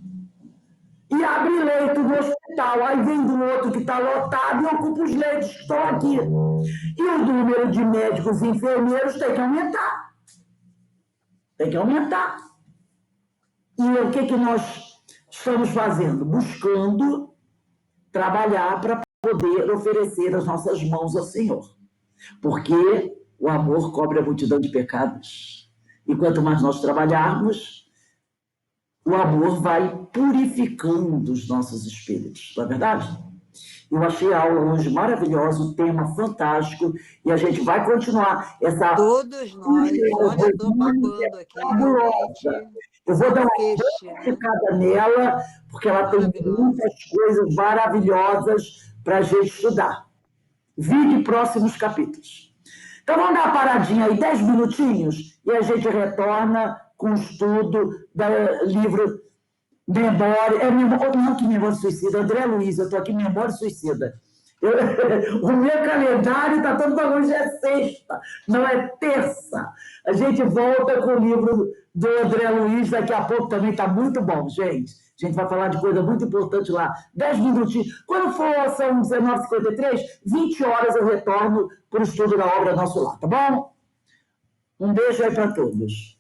e abre leito no hospital. Aí vem do outro que está lotado e ocupa os leitos que estão aqui. E o número de médicos e enfermeiros tem que aumentar. Tem que aumentar. E o que nós estamos fazendo? Buscando trabalhar para poder oferecer as nossas mãos ao Senhor. Porque o amor cobre a multidão de pecados. E quanto mais nós trabalharmos, o amor vai purificando os nossos espíritos. Não é verdade? Eu achei a aula hoje maravilhosa, o tema fantástico, e a gente vai continuar essa... Todos nós, olha, eu estou babando aqui, realmente. Eu vou dar uma ficada nela, porque ela tem muitas coisas maravilhosas para a gente estudar. Vide próximos capítulos. Então, vamos dar uma paradinha aí, 10 minutinhos, e a gente retorna com o estudo do livro Memória... Não, que Memória Suicida, André Luiz, eu estou aqui, Memória Suicida. O meu calendário está todo para hoje, é sexta, não é terça. A gente volta com o livro do André Luiz, daqui a pouco também está muito bom, gente. A gente vai falar de coisa muito importante lá. 10 minutinhos. Quando for, são 19h53, 20 horas eu retorno para o estudo da obra Nosso Lar, tá bom? Um beijo aí para todos.